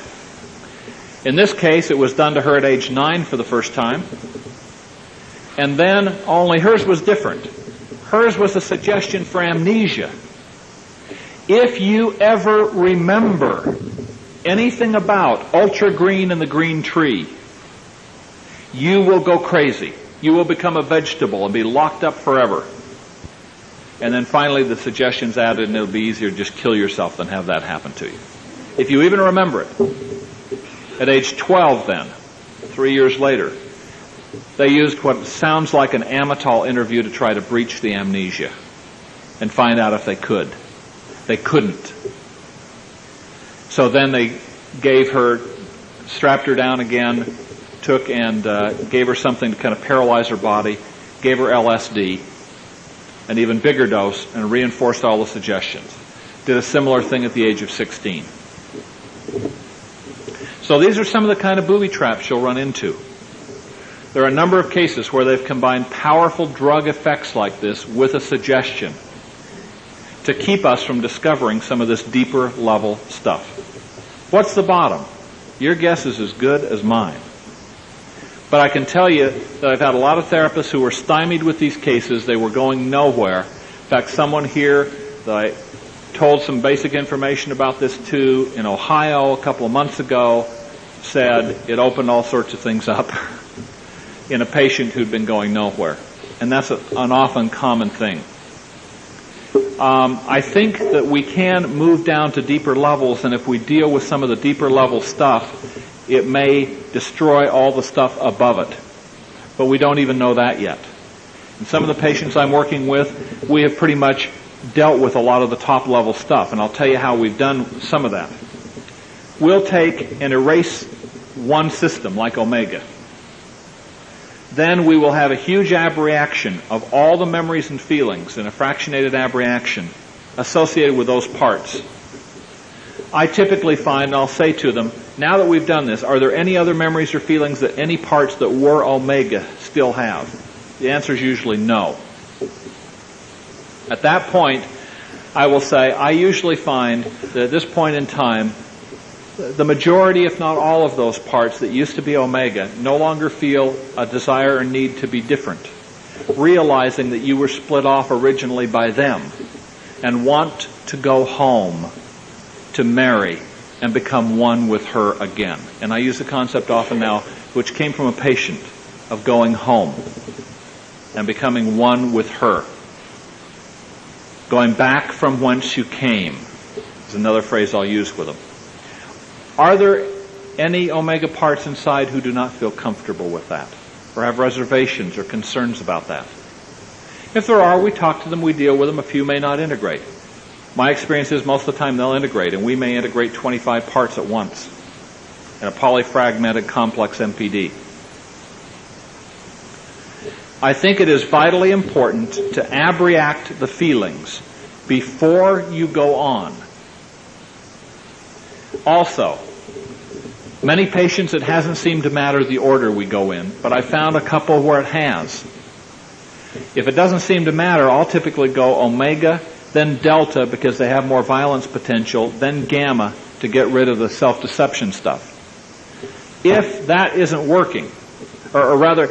in this case, it was done to her at age 9 for the first time. And then, only hers was different. Hers was a suggestion for amnesia. If you ever remember anything about ultra green and the green tree, you will go crazy. You will become a vegetable and be locked up forever. And then finally the suggestions added, and it'll be easier to just kill yourself than have that happen to you. If you even remember it. At age 12 then, 3 years later, they used what sounds like an Amytal interview to try to breach the amnesia and find out if they could. They couldn't. So then they gave her, strapped her down again, took and gave her something to kind of paralyze her body, gave her LSD, an even bigger dose, and reinforced all the suggestions. Did a similar thing at the age of 16. So these are some of the kind of booby traps you'll run into. There are a number of cases where they've combined powerful drug effects like this with a suggestion to keep us from discovering some of this deeper level stuff. What's the bottom? Your guess is as good as mine. But I can tell you that I've had a lot of therapists who were stymied with these cases. They were going nowhere. In fact, someone here that I told some basic information about this to in Ohio a couple of months ago said it opened all sorts of things up in a patient who'd been going nowhere. And that's an often common thing. I think that we can move down to deeper levels, and if we deal with some of the deeper level stuff, it may destroy all the stuff above it. But we don't even know that yet. And some of the patients I'm working with, we have pretty much dealt with a lot of the top level stuff, and I'll tell you how we've done some of that. We'll take and erase one system like omega. Then we will have a huge abreaction of all the memories and feelings in a fractionated abreaction associated with those parts. I typically find, and I'll say to them, now that we've done this, are there any other memories or feelings that any parts that were omega still have? The answer is usually no. At that point, I will say I usually find that at this point in time, the majority, if not all of those parts that used to be omega no longer feel a desire or need to be different, realizing that you were split off originally by them and want to go home to Mary and become one with her again. And I use the concept often now, which came from a patient, of going home and becoming one with her. Going back from whence you came is another phrase I'll use with them. Are there any omega parts inside who do not feel comfortable with that, or have reservations or concerns about that? If there are, we talk to them, we deal with them. A few may not integrate. My experience is most of the time they'll integrate, and we may integrate 25 parts at once in a polyfragmented complex MPD. I think it is vitally important to abreact the feelings before you go on. Also, many patients it hasn't seemed to matter the order we go in, but I found a couple where it has. If it doesn't seem to matter, I'll typically go omega, then delta because they have more violence potential, then gamma to get rid of the self-deception stuff. If that isn't working, or rather,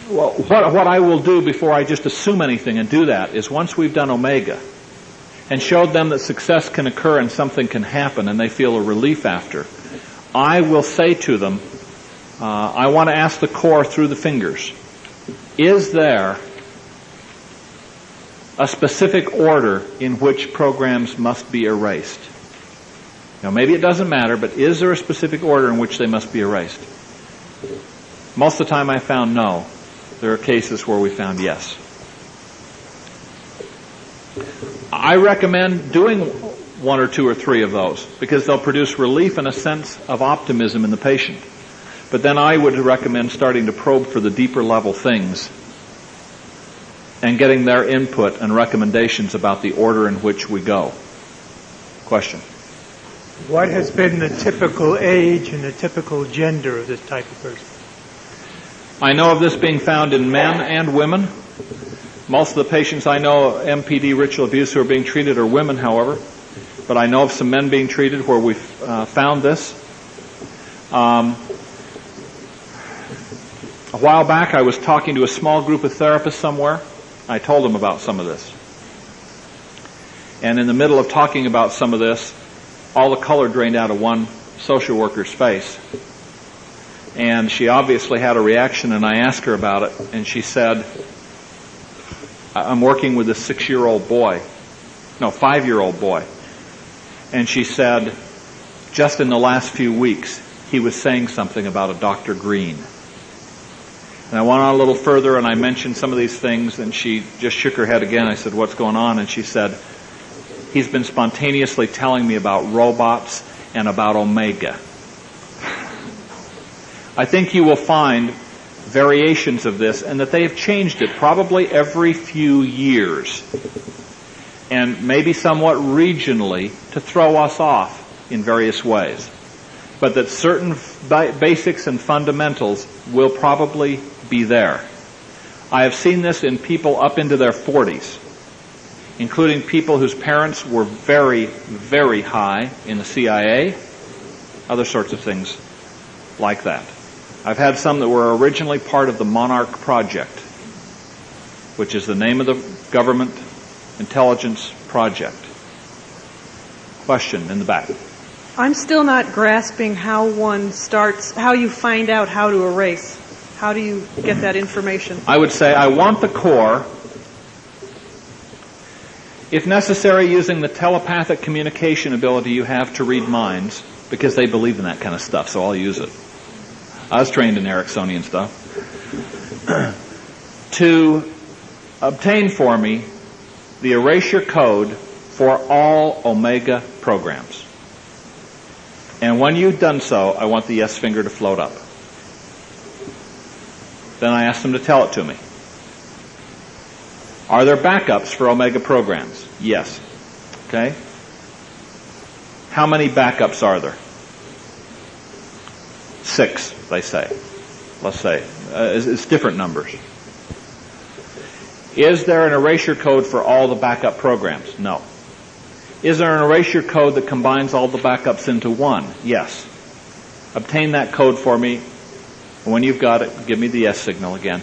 what I will do before I just assume anything and do that is once we've done omega and showed them that success can occur and something can happen and they feel a relief after, I will say to them, I want to ask the core through the fingers, is there a specific order in which programs must be erased? Now, maybe it doesn't matter, but is there a specific order in which they must be erased? Most of the time I found no. There are cases where we found yes. I recommend doing 1 or 2 or 3 of those because they'll produce relief and a sense of optimism in the patient. But then I would recommend starting to probe for the deeper level things and getting their input and recommendations about the order in which we go. Question? What has been the typical age and the typical gender of this type of person? I know of this being found in men and women. Most of the patients I know MPD ritual abuse who are being treated are women, however. But I know of some men being treated where we've found this. A while back I was talking to a small group of therapists somewhere. I told them about some of this. And in the middle of talking about some of this, all the color drained out of one social worker's face. And she obviously had a reaction, and I asked her about it, and she said, I'm working with a 5-year-old boy. And she said, just in the last few weeks, he was saying something about a Dr. Green. And I went on a little further, and I mentioned some of these things, and she just shook her head again. I said, what's going on? And she said, he's been spontaneously telling me about robots and about omega. I think you will find variations of this, and that they have changed it probably every few years, and maybe somewhat regionally to throw us off in various ways. But that certain basics and fundamentals will probably be there. I have seen this in people up into their 40s, including people whose parents were very, very high in the CIA, other sorts of things like that. I've had some that were originally part of the Monarch Project, which is the name of the government intelligence project. Question in the back. I'm still not grasping how one starts, how you find out how to erase. How do you get that information? I would say I want the core, if necessary, using the telepathic communication ability you have to read minds, because they believe in that kind of stuff, so I'll use it. I was trained in Ericksonian stuff. To obtain for me the erasure code for all omega programs. And when you've done so, I want the yes finger to float up. Then I ask them to tell it to me. Are there backups for omega programs? Yes. Okay? How many backups are there? 6, they say. Let's say. It's different numbers. Is there an erasure code for all the backup programs? No. Is there an erasure code that combines all the backups into one? Yes. Obtain that code for me. And when you've got it, give me the yes signal again.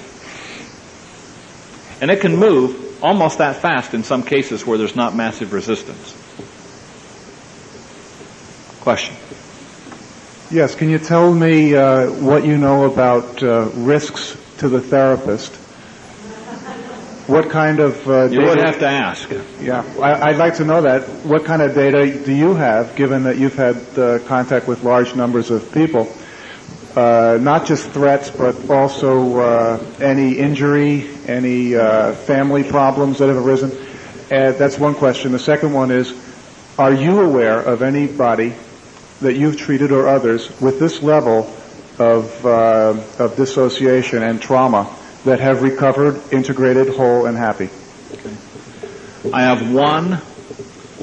And it can move almost that fast in some cases where there's not massive resistance. Question? Yes, can you tell me what you know about risks to the therapist? What kind of data? You would have to ask. Yeah, I'd like to know that. What kind of data do you have, given that you've had contact with large numbers of people? Not just threats, but also any injury, any family problems that have arisen? That's one question. The second one is, are you aware of anybody that you've treated or others with this level of dissociation and trauma that have recovered, integrated, whole, and happy? Okay. I have one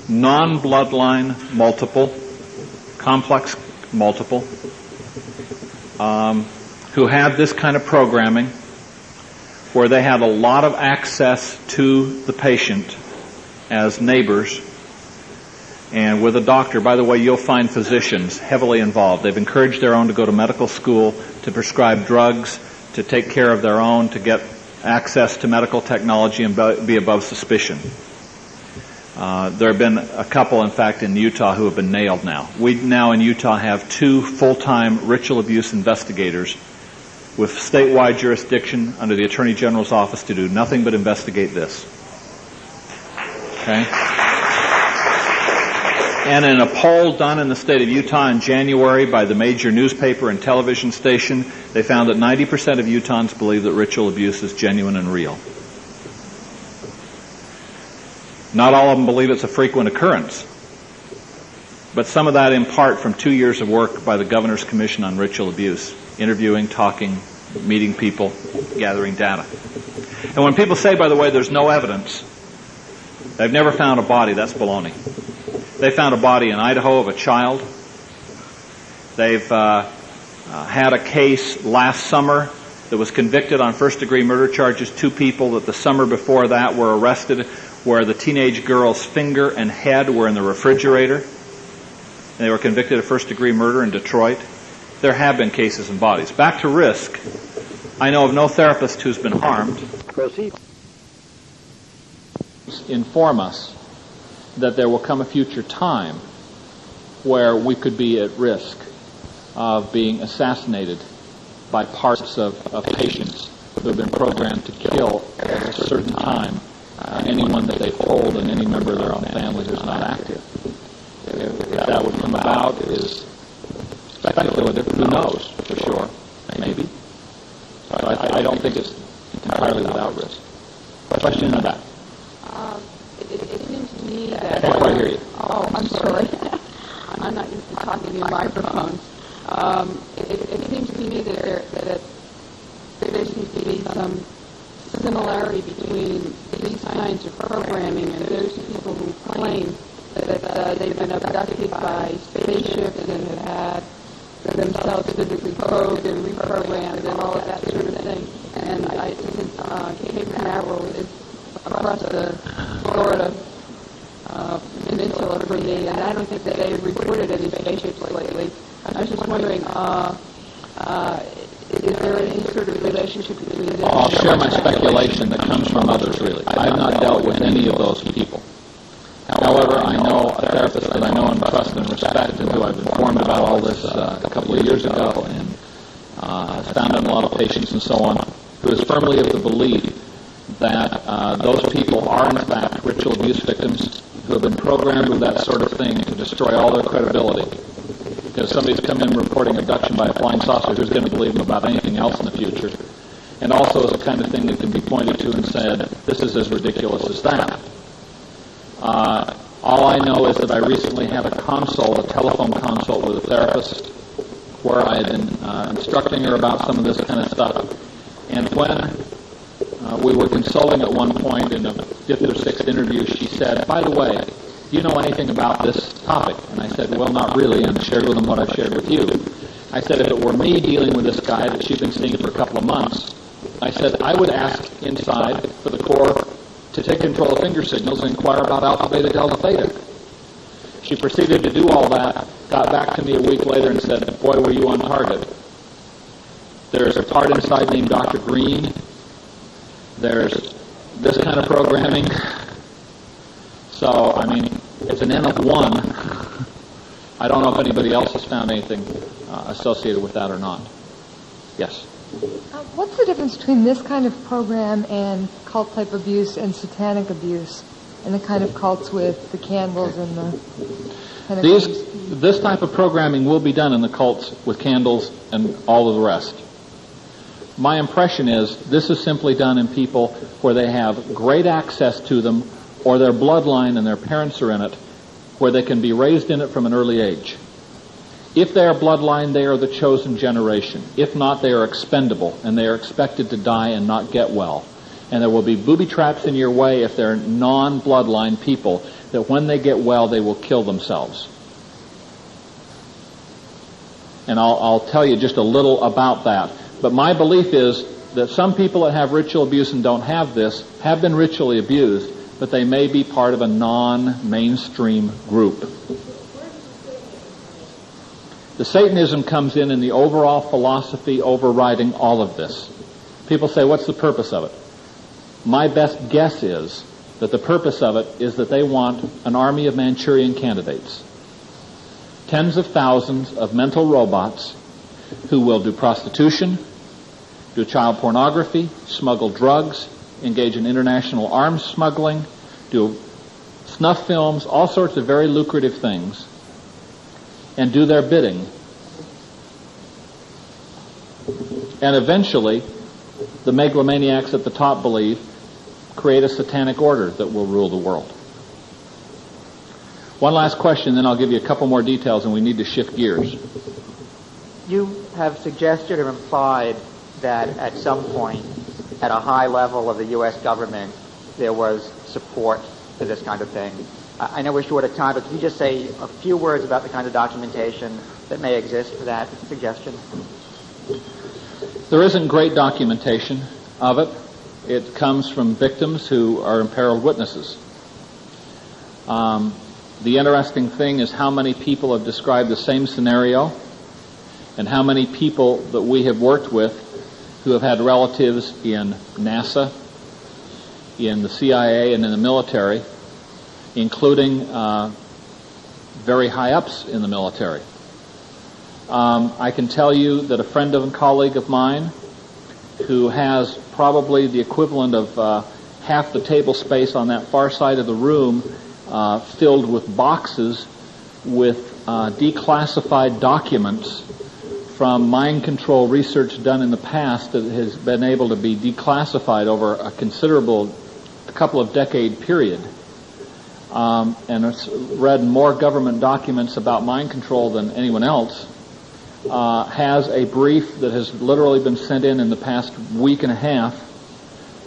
non-bloodline multiple, complex multiple, who had this kind of programming where they had a lot of access to the patient as neighbors and with a doctor. By the way, you'll find physicians heavily involved. They've encouraged their own to go to medical school, to prescribe drugs, to take care of their own, to get access to medical technology and be above suspicion. There have been a couple, in fact, in Utah who have been nailed now. We now in Utah have 2 full-time ritual abuse investigators with statewide jurisdiction under the Attorney General's office to do nothing but investigate this. Okay? And in a poll done in the state of Utah in January by the major newspaper and television station, they found that 90% of Utahns believe that ritual abuse is genuine and real. Not all of them believe it's a frequent occurrence, but some of that in part from 2 years of work by the Governor's Commission on Ritual Abuse, interviewing, talking, meeting people, gathering data. And when people say, by the way, there's no evidence, they've never found a body, that's baloney. They found a body in Idaho of a child. They've had a case last summer that was convicted on first-degree murder charges. 2 people that the summer before that were arrested where the teenage girl's finger and head were in the refrigerator. And they were convicted of first-degree murder in Detroit. There have been cases in bodies. Back to risk. I know of no therapist who's been harmed. Proceed. Inform us that there will come a future time where we could be at risk of being assassinated by parts of patients who have been programmed to kill at a certain time anyone that they hold and any member of their own family who's not active. If that would come about is speculative. Who knows for sure? Maybe. But I don't think it's entirely without risk. Question in the back. It seems to me that... I can't quite hear you. Oh, I'm sorry. I'm not used to talking to your microphone. It seems to me that there seems to be some similarity between these kinds of programming and those people who claim that they've been abducted by spaceships and have had themselves physically probed and reprogrammed and all of that sort of thing. And since Cape Canaveral is across the Florida peninsula from me, and I don't think that they've reported any spaceships lately. I was just wondering, is there any sort of relationship between this? I'll share my speculation that comes from others, really. I have not dealt with any of those people. However, I know a therapist that I know and trust and respect and who I've informed about all this a couple of years ago and has found in a lot of patients and so on, who is firmly of the belief that those people are in fact ritual abuse victims who have been programmed with that sort of thing to destroy all their credibility. Because somebody's come in reporting abduction by a flying saucer, who's going to believe them about anything else in the future? And also the kind of thing that can be pointed to and said, this is as ridiculous as that. All I know is that I recently had a telephone consult with a therapist where I had been instructing her about some of this kind of stuff. And when we were consulting at one point in the 5th or 6th interview, she said, by the way, do you know anything about this topic? And I said, well, not really, and shared with them what I've shared with you. I said, if it were me dealing with this guy that she'd been seeing for a couple of months, I said I would ask inside for the Corps to take control of finger signals and inquire about alpha, beta, delta, theta. She proceeded to do all that, got back to me a week later and said, boy, were you on target. There's a part inside named Dr. Green. There's this kind of programming. So, I mean, it's an N of 1. I don't know if anybody else has found anything associated with that or not. Yes? What's the difference between this kind of program and cult-type abuse and satanic abuse, and the kind of cults with the candles and the kind of This type of programming will be done in the cults with candles and all of the rest. My impression is this is simply done in people where they have great access to them, or their bloodline and their parents are in it, where they can be raised in it from an early age. If they are bloodline, they are the chosen generation. If not, they are expendable, and they are expected to die and not get well. And there will be booby traps in your way if they're non-bloodline people, that when they get well, they will kill themselves. And I'll tell you just a little about that. But my belief is that some people that have ritual abuse and don't have this have been ritually abused, but they may be part of a non-mainstream group. The Satanism comes in the overall philosophy overriding all of this. People say, what's the purpose of it? My best guess is that the purpose of it is that they want an army of Manchurian candidates. Tens of thousands of mental robots who will do prostitution, do child pornography, smuggle drugs, engage in international arms smuggling, do snuff films, all sorts of very lucrative things, and do their bidding. And eventually, the megalomaniacs at the top believe, create a satanic order that will rule the world. One last question, then I'll give you a couple more details, and we need to shift gears. You have suggested or implied that at some point, at a high level of the U.S. government, there was support for this kind of thing. I know we're short of time, but can you just say a few words about the kind of documentation that may exist for that suggestion? There isn't great documentation of it. It comes from victims who are imperiled witnesses. The interesting thing is how many people have described the same scenario, and how many people that we have worked with who have had relatives in NASA, in the CIA, and in the military, including very high-ups in the military. I can tell you that a friend and colleague of mine who has probably the equivalent of half the table space on that far side of the room filled with boxes with declassified documents from mind control research done in the past that has been able to be declassified over a couple of decade period. And it's read more government documents about mind control than anyone else, has a brief that has literally been sent in the past week and a half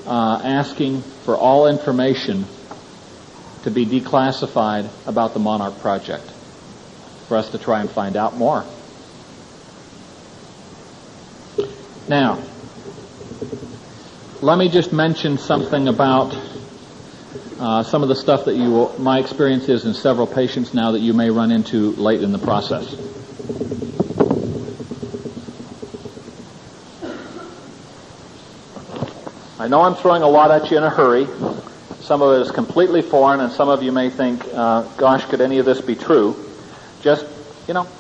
asking for all information to be declassified about the Monarch Project for us to try and find out more. Now, let me just mention something about some of the stuff that my experience is in several patients now that you may run into late in the process. I know I'm throwing a lot at you in a hurry. Some of it is completely foreign, and some of you may think, gosh, could any of this be true? Just,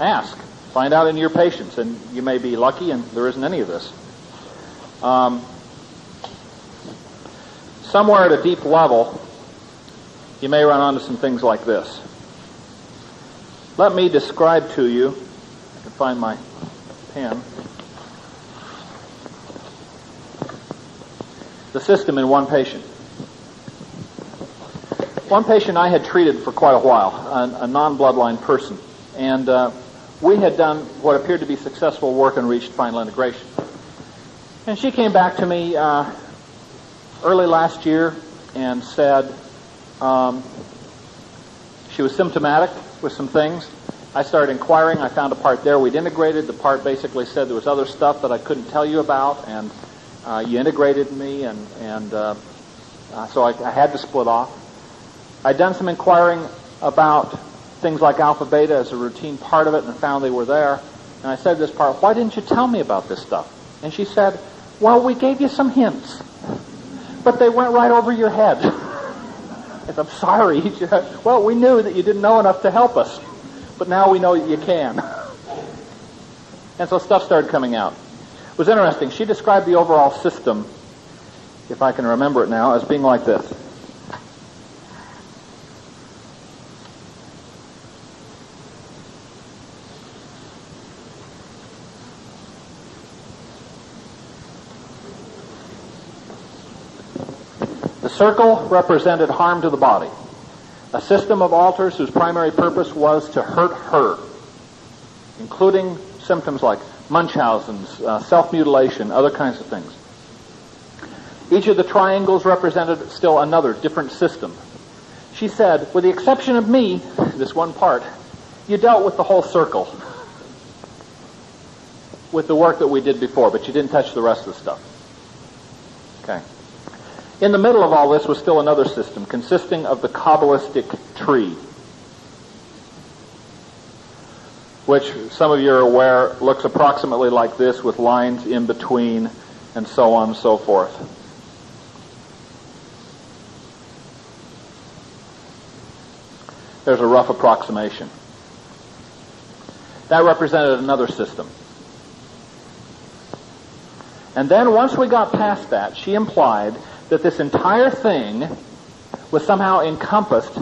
ask. Find out in your patients, and you may be lucky and there isn't any of this. Somewhere at a deep level, you may run onto some things like this. Let me describe to you, I can find my pen, the system in one patient. One patient I had treated for quite a while, a non-bloodline person, and we had done what appeared to be successful work and reached final integration. And she came back to me early last year and said she was symptomatic with some things. I started inquiring. I found a part there we'd integrated. The part basically said there was other stuff that I couldn't tell you about, and You integrated me, and so I had to split off. I'd done some inquiring about things like alpha beta as a routine part of it and found they were there. And I said to this part, why didn't you tell me about this stuff? And she said, well, we gave you some hints, but they went right over your head. I said, I'm sorry. Well, we knew that you didn't know enough to help us, but now we know that you can. And so stuff started coming out. It was interesting. She described the overall system, if I can remember it now, as being like this. The circle represented harm to the body. A system of altars whose primary purpose was to hurt her, including symptoms like Munchausen's, self-mutilation, other kinds of things. Each of the triangles represented still another, different system. She said, with the exception of me, this one part, you dealt with the whole circle with the work that we did before, but you didn't touch the rest of the stuff. Okay. In the middle of all this was still another system consisting of the Kabbalistic tree, which some of you are aware looks approximately like this with lines in between and so on and so forth. There's a rough approximation. That represented another system. And then once we got past that, she implied that this entire thing was somehow encompassed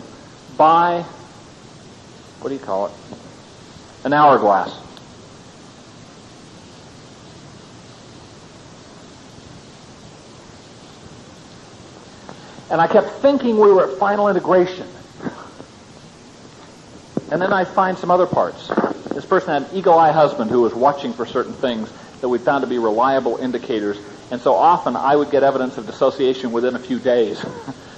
by, what do you call it? An hourglass. And I kept thinking we were at final integration. And then I find some other parts. This person had an eagle-eye husband who was watching for certain things that we found to be reliable indicators. And so often I would get evidence of dissociation within a few days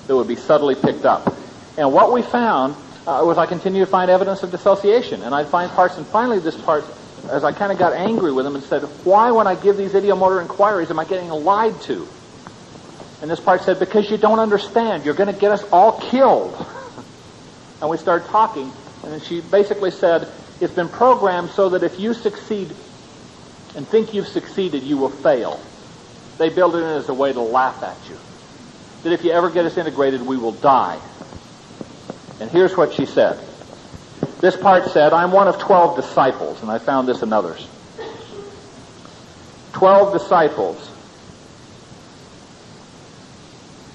that would be subtly picked up. And what we found was I continued to find evidence of dissociation. And I'd find parts, and finally this part, as I kind of got angry with him and said, why when I give these idiomotor inquiries am I getting lied to? And this part said, because you don't understand. You're going to get us all killed. And we started talking, and then she basically said, it's been programmed so that if you succeed and think you've succeeded, you will fail. They build it in as a way to laugh at you. That if you ever get us integrated, we will die. And here's what she said. This part said, I'm one of 12 disciples, and I found this in others. 12 disciples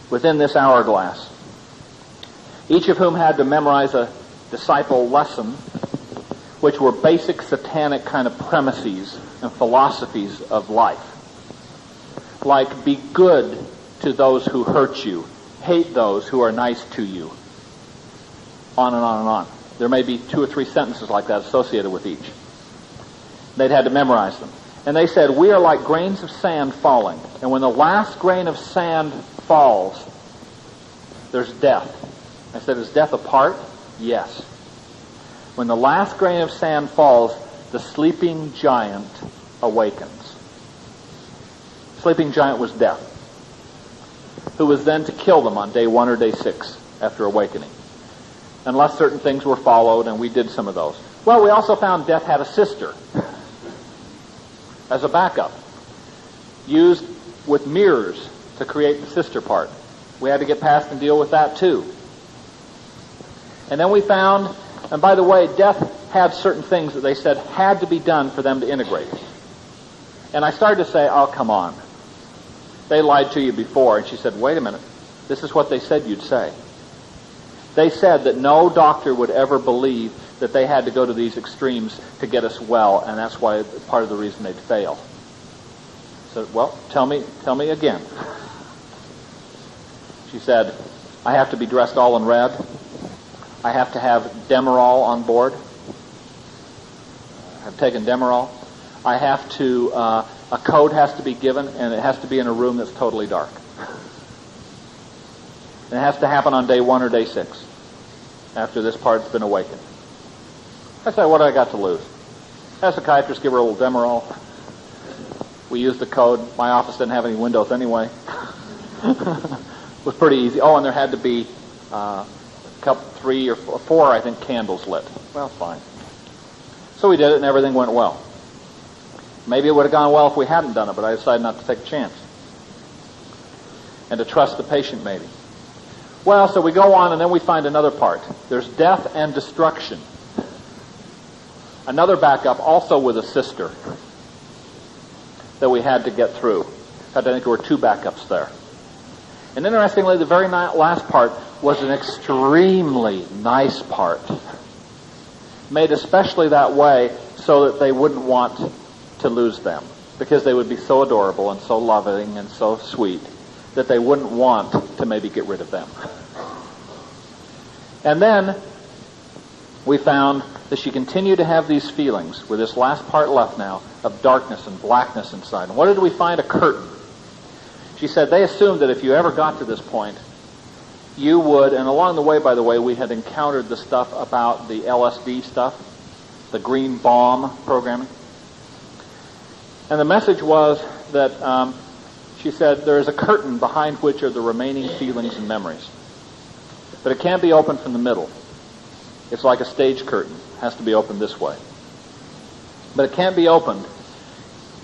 within this hourglass, each of whom had to memorize a disciple lesson, which were basic satanic kind of premises and philosophies of life. Like, be good to those who hurt you, hate those who are nice to you, on and on and on. There may be 2 or 3 sentences like that associated with each. They'd had to memorize them. And they said, we are like grains of sand falling. And when the last grain of sand falls, there's death. I said, is death a part? Yes. When the last grain of sand falls, the sleeping giant awakens. Sleeping giant was death, who was then to kill them on day 1 or day 6 after awakening, unless certain things were followed, and we did some of those. Well, we also found death had a sister as a backup, used with mirrors to create the sister part. We had to get past and deal with that too. And then we found, and by the way, death had certain things that they said had to be done for them to integrate. And I started to say, oh, come on. They lied to you before. And she said, wait a minute. This is what they said you'd say. They said that no doctor would ever believe that they had to go to these extremes to get us well, and that's why part of the reason they'd fail. So, well, tell me again. She said, I have to be dressed all in red. I have to have Demerol on board. I've taken Demerol. I have to, a code has to be given, and it has to be in a room that's totally dark. And it has to happen on day 1 or day 6, after this part's been awakened. I said, what do I got to lose? Have a psychiatrist give her a little Demerol. We used the code. My office didn't have any windows anyway. It was pretty easy. Oh, and there had to be three or four, I think, candles lit. Well, fine. So we did it, and everything went well. Maybe it would have gone well if we hadn't done it, but I decided not to take a chance. And to trust the patient, maybe. Well, so we go on, and then we find another part. There's death and destruction. Another backup, also with a sister, that we had to get through. In fact, I think there were two backups there. And interestingly, the very last part was an extremely nice part, made especially that way so that they wouldn't want to lose them, because they would be so adorable and so loving and so sweet that they wouldn't want to maybe get rid of them. And then we found that she continued to have these feelings, with this last part left now, of darkness and blackness inside. And what did we find? A curtain. She said they assumed that if you ever got to this point, you would, and along the way, by the way, we had encountered the stuff about the LSD stuff, the Greenbaum programming. And the message was that, she said, there is a curtain behind which are the remaining feelings and memories. But it can't be opened from the middle. It's like a stage curtain. It has to be opened this way. But it can't be opened.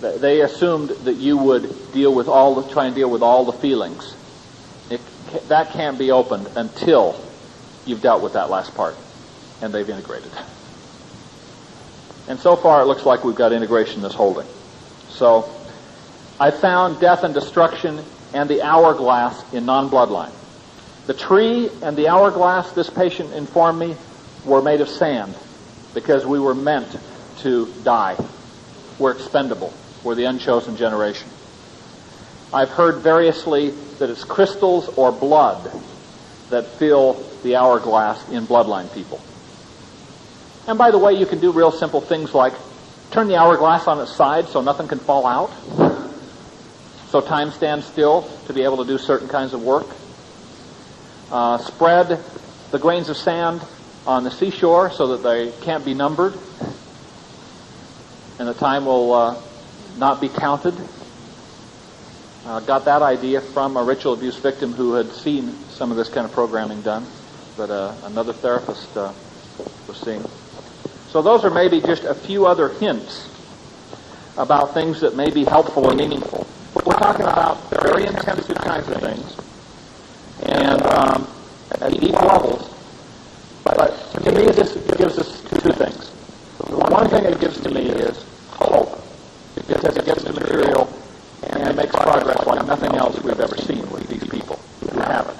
They assumed that you would try and deal with all the feelings. That can't be opened until you've dealt with that last part. And they've integrated. And so far it looks like we've got integration that's holding. So I found death and destruction and the hourglass in non-bloodline. The tree and the hourglass, this patient informed me, were made of sand because we were meant to die. We're expendable. We're the unchosen generation. I've heard variously that it's crystals or blood that fill the hourglass in bloodline people. And by the way, you can do real simple things like turn the hourglass on its side so nothing can fall out, so time stands still to be able to do certain kinds of work. Spread the grains of sand on the seashore so that they can't be numbered, and the time will not be counted. Got that idea from a ritual abuse victim who had seen some of this kind of programming done, that another therapist was seeing. So those are maybe just a few other hints about things that may be helpful and meaningful. We're talking about very intensive kinds of things, and at deep levels. But to me, this gives us two things. One thing it gives to me is hope, because it gets to material and makes progress like nothing else we've ever seen with these people who have it.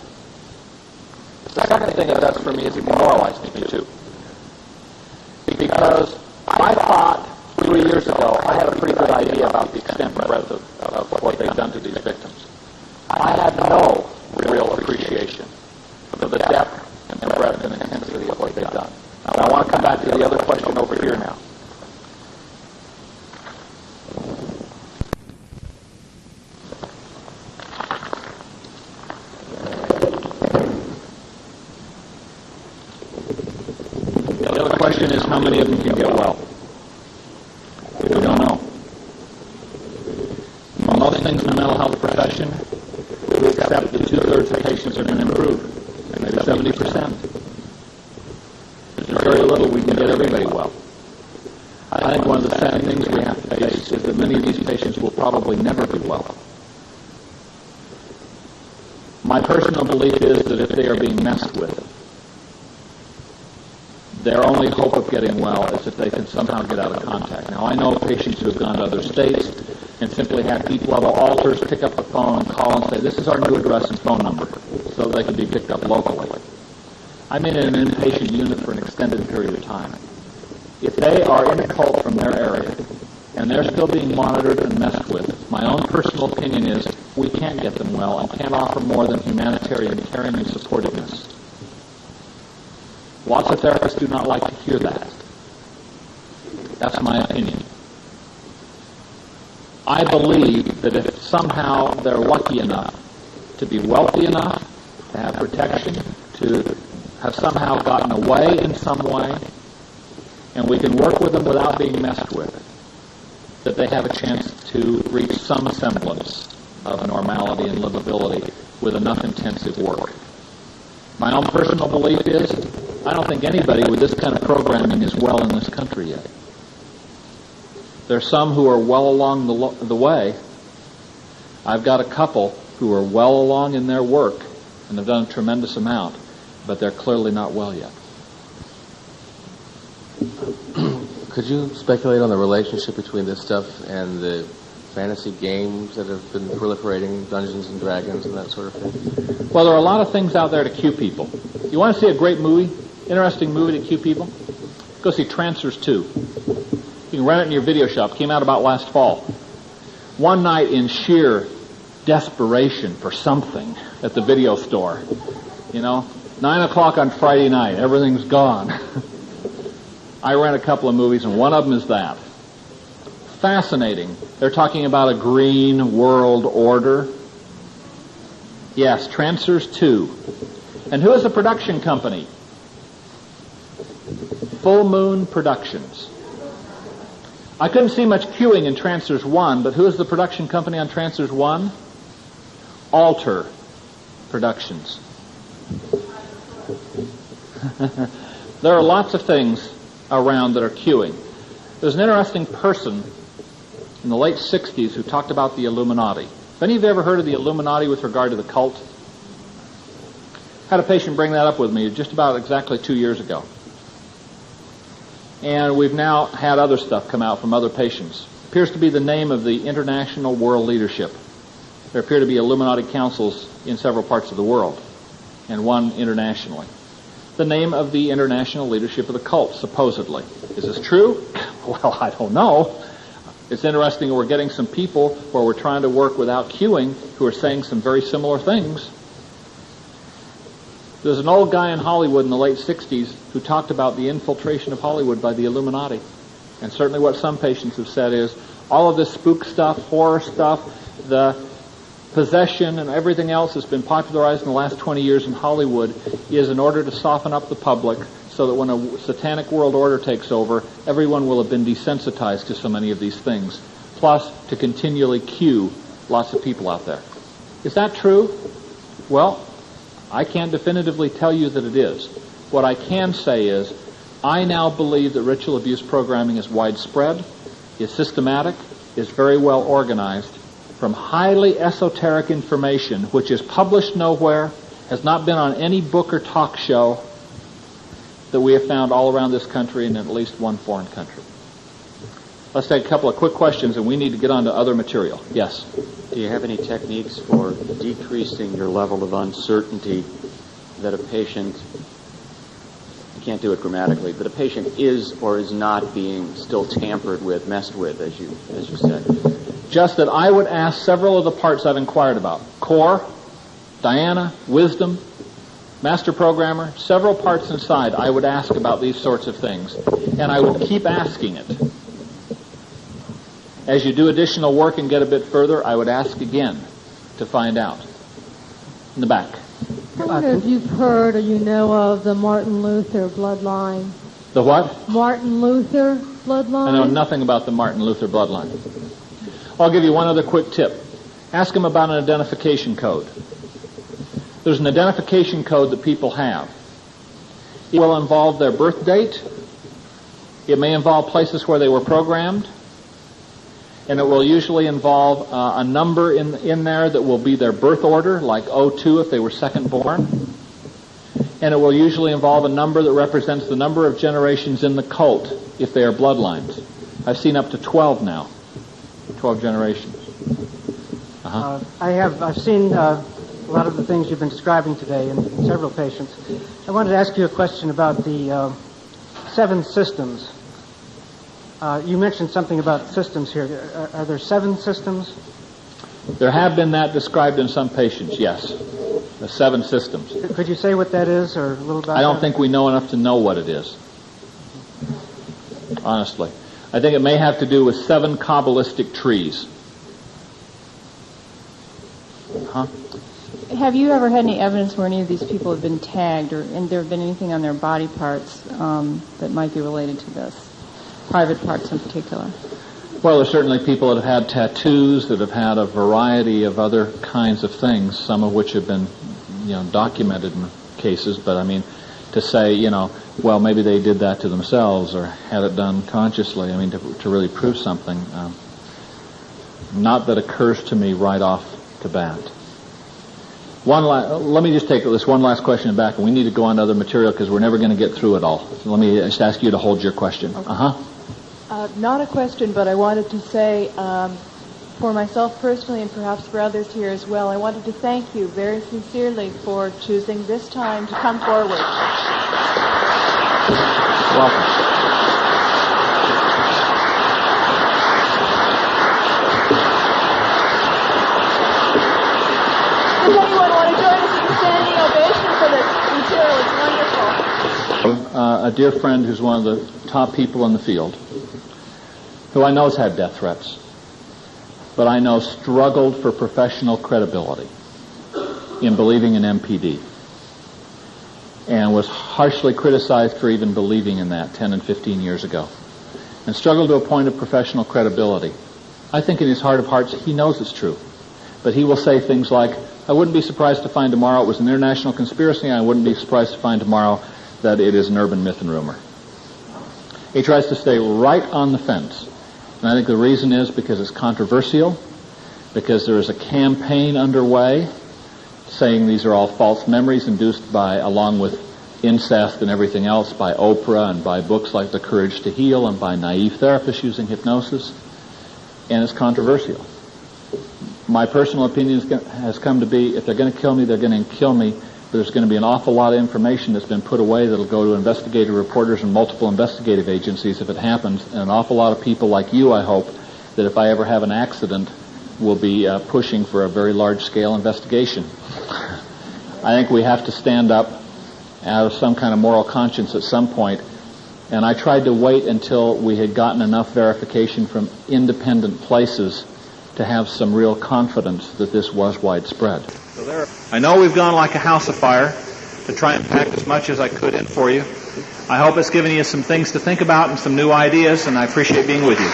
The second thing it does for me is it demoralizes me too. Because I thought 3 years ago I had a pretty good idea about the extent and breadth of what they've done to these victims. I had no real appreciation for the depth and breadth and intensity of what they've done. Now I want to come back to the other question over here now. The other question is how many of them can get well? We don't know. For most things in the mental health profession, we accept that 2/3 of patients are going to improve, maybe 70%. There's very little we can get everybody well. I think one of the sad things we have to face is that many of these patients will probably never be well. My personal belief is that if they are being messed with, their only hope of getting well is if they can somehow get out of contact. Now, I know patients who have gone to other states and simply had deep-level alters pick up the phone and call and say, this is our new address and phone number, so they can be picked up locally. I'm in an inpatient unit for an extended period of time. If they are in a cult from their area and they're still being monitored and messed with, my own personal opinion is we can't get them well and can't offer more than humanitarian caring and supportiveness. Lots of therapists do not like to hear that. That's my opinion. I believe that if somehow they're lucky enough to be wealthy enough, to have protection, to have somehow gotten away in some way, and we can work with them without being messed with, that they have a chance to reach some semblance of normality and livability with enough intensive work. My own personal belief is I don't think anybody with this kind of programming is well in this country yet. There's some who are well along the way. I've got a couple who are well along in their work and have done a tremendous amount, but they're clearly not well yet. Could you speculate on the relationship between this stuff and the fantasy games that have been proliferating, Dungeons and Dragons and that sort of thing? Well, there are a lot of things out there to cue people. You want to see a great movie, interesting movie to cue people? Go see Trancers 2. You can rent it in your video shop. Came out about last fall. One night in sheer desperation for something at the video store. 9 o'clock on Friday night, everything's gone. I rent a couple of movies, and one of them is that. Fascinating. They're talking about a green world order. Yes, Trancers 2. And who is the production company? Full Moon Productions. I couldn't see much queuing in Trancers 1, but who is the production company on Trancers 1? Alter Productions. There are lots of things around that are queuing. There's an interesting person in the late 60s who talked about the Illuminati. Have any of you ever heard of the Illuminati with regard to the cult? Had a patient bring that up with me just about exactly 2 years ago. And we've now had other stuff come out from other patients. Appears to be the name of the international world leadership. There appear to be Illuminati councils in several parts of the world, and one internationally. The name of the international leadership of the cult, supposedly. Is this true? Well, I don't know. It's interesting that we're getting some people where we're trying to work without queuing who are saying some very similar things. There's an old guy in Hollywood in the late 60s who talked about the infiltration of Hollywood by the Illuminati. And certainly what some patients have said is all of this spook stuff, horror stuff, the possession and everything else that's been popularized in the last 20 years in Hollywood is in order to soften up the public so that when a satanic world order takes over, everyone will have been desensitized to so many of these things, plus to continually cue lots of people out there. Is that true? Well, I can't definitively tell you that it is. What I can say is I now believe that ritual abuse programming is widespread, is systematic, is very well organized, from highly esoteric information which is published nowhere, has not been on any book or talk show, that we have found all around this country and in at least one foreign country. Let's take a couple of quick questions, and we need to get on to other material. Yes? Do you have any techniques for decreasing your level of uncertainty that a patient, you can't do it grammatically, but a patient is or is not being still tampered with, messed with, as you said? Just that I would ask several of the parts I've inquired about. Core, Diana, Wisdom, Master Programmer, several parts inside I would ask about these sorts of things. And I would keep asking it. As you do additional work and get a bit further, I would ask again to find out. In the back. I wonder if you've heard or you know of the Martin Luther bloodline. The what? Martin Luther bloodline? I know nothing about the Martin Luther bloodline. I'll give you one other quick tip. Ask them about an identification code. There's an identification code that people have. It will involve their birth date. It may involve places where they were programmed. And it will usually involve a number in there that will be their birth order, like 02 if they were second born. And it will usually involve a number that represents the number of generations in the cult if they are bloodlines. I've seen up to 12 now. 12 generations. I've seen a lot of the things you've been describing today in several patients. I wanted to ask you a question about the 7 systems. You mentioned something about systems here. Are there 7 systems? There have been that described in some patients, yes. The 7 systems. Could you say what that is, or a little about I don't think we know enough to know what it is. Honestly. I think it may have to do with 7 Kabbalistic trees. Huh? Have you ever had any evidence where any of these people have been tagged, and there have been anything on their body parts that might be related to this? Private parts in particular? Well, there's certainly people that have had tattoos, that have had a variety of other kinds of things, some of which have been, documented in cases. But I mean, to say, well, maybe they did that to themselves or had it done consciously. I mean, to really prove something, not that occurs to me right off the bat. Let me just take this one last question back, and we need to go on to other material because we're never going to get through it all. So let me just ask you to hold your question. Okay. Not a question, but I wanted to say, for myself personally and perhaps for others here as well, I wanted to thank you very sincerely for choosing this time to come forward. Welcome. Does anyone want to join us in a standing ovation for this material? It's wonderful. A dear friend who's one of the top people in the field, who I know has had death threats, but I know struggled for professional credibility in believing in MPD, and was harshly criticized for even believing in that 10 and 15 years ago, and struggled to a point of professional credibility. I think in his heart of hearts he knows it's true, but he will say things like, I wouldn't be surprised to find tomorrow it was an international conspiracy, and I wouldn't be surprised to find tomorrow that it is an urban myth and rumor. He tries to stay right on the fence. And I think the reason is because it's controversial, because there is a campaign underway saying these are all false memories induced by, along with incest and everything else, by Oprah and by books like The Courage to Heal and by naive therapists using hypnosis. And it's controversial. My personal opinion has come to be, if they're going to kill me, they're going to kill me. There's going to be an awful lot of information that's been put away that'll go to investigative reporters and multiple investigative agencies if it happens, and an awful lot of people like you, I hope, that if I ever have an accident, will be pushing for a very large-scale investigation. I think we have to stand up out of some kind of moral conscience at some point, and I tried to wait until we had gotten enough verification from independent places to have some real confidence that this was widespread. I know we've gone like a house afire to try and pack as much as I could in for you. I hope it's given you some things to think about and some new ideas, and I appreciate being with you.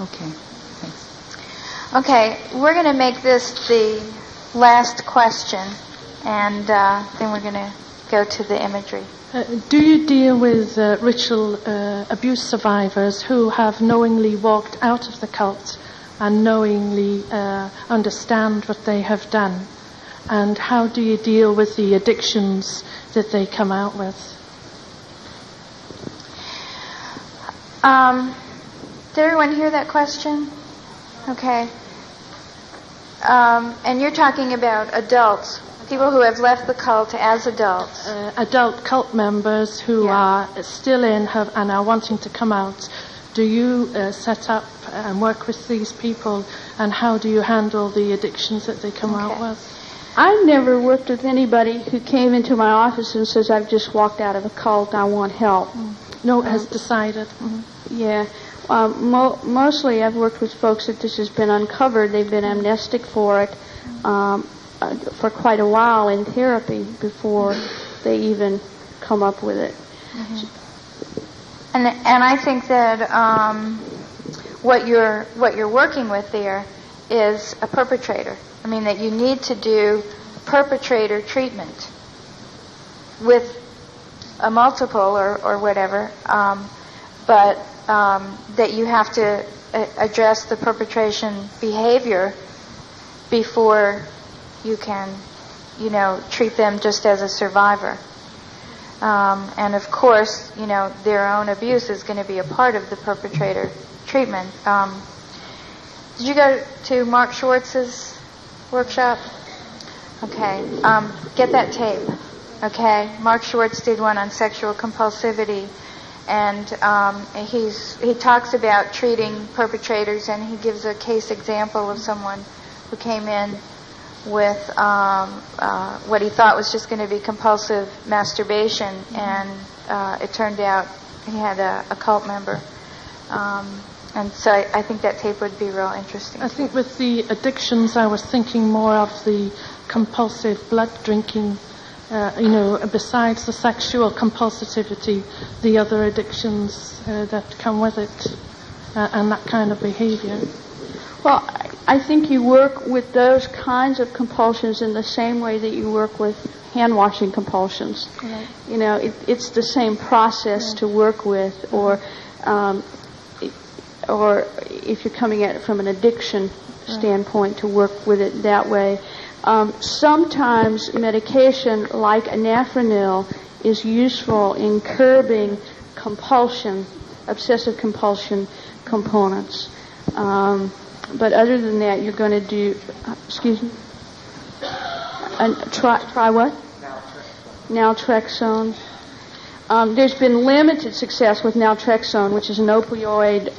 Okay, thanks. Okay, we're going to make this the last question, and then we're going to go to the imagery. Do you deal with ritual abuse survivors who have knowingly walked out of the cult and knowingly understand what they have done? And how do you deal with the addictions that they come out with? Did everyone hear that question? Okay. And you're talking about adults, people who have left the cult as adults. Adult cult members who are still in and are wanting to come out. Do you set up and work with these people, and how do you handle the addictions that they come out with? I've never worked with anybody who came into my office and says, I've just walked out of a cult, I want help. No, has decided. Yeah. Mostly I've worked with folks that this has been uncovered. They've been amnestic for it for quite a while in therapy before they even come up with it. And I think that what you're working with there is a perpetrator. I mean, that you need to do perpetrator treatment with a multiple or whatever, but that you have to address the perpetration behavior before you can, treat them just as a survivor. And of course, their own abuse is going to be a part of the perpetrator treatment. Did you go to Mark Schwartz's workshop? Okay. Get that tape. Okay. Mark Schwartz did one on sexual compulsivity, and he talks about treating perpetrators, and he gives a case example of someone who came in with what he thought was just going to be compulsive masturbation, and it turned out he had a cult member. And so I think that tape would be real interesting. I think with the addictions, I was thinking more of the compulsive blood drinking besides the sexual compulsivity, the other addictions that come with it, and that kind of behavior? Well, I think you work with those kinds of compulsions in the same way that you work with hand-washing compulsions. Right. It's the same process to work with, or if you're coming at it from an addiction standpoint, to work with it that way. Sometimes medication like anafranil is useful in curbing compulsion, obsessive compulsion components. But other than that, you're going to do, excuse me? Try what? Naltrexone. There's been limited success with naltrexone, which is an opioid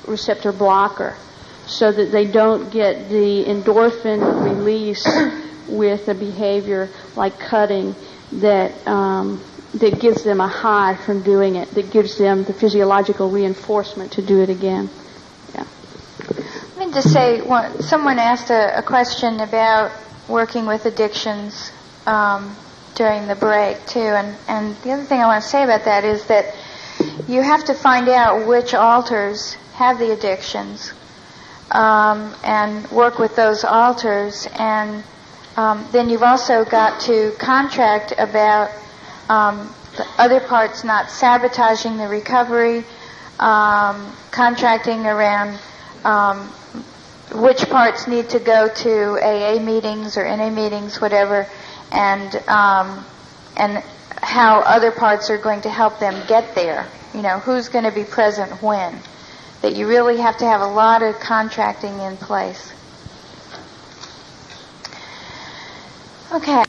receptor blocker, so that they don't get the endorphin release with a behavior like cutting that gives them a high from doing it, that gives them the physiological reinforcement to do it again. Yeah. Let me just say, someone asked a question about working with addictions during the break, too. And the other thing I want to say about that is that you have to find out which alters have the addictions and work with those alters. And then you've also got to contract about the other parts not sabotaging the recovery, contracting around which parts need to go to AA meetings or NA meetings, whatever, and how other parts are going to help them get there. Who's going to be present when. That you really have to have a lot of contracting in place. Okay.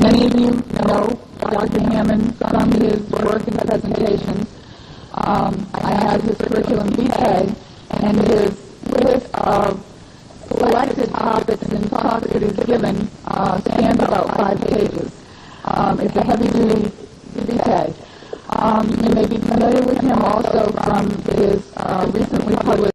Many of you know Dr. Hammond from his work and presentations. I have his curriculum vitae, and his list of selected topics and talks that he's given spans about 5 pages. It's a heavy-duty vitae. You may be familiar with him also from his recently published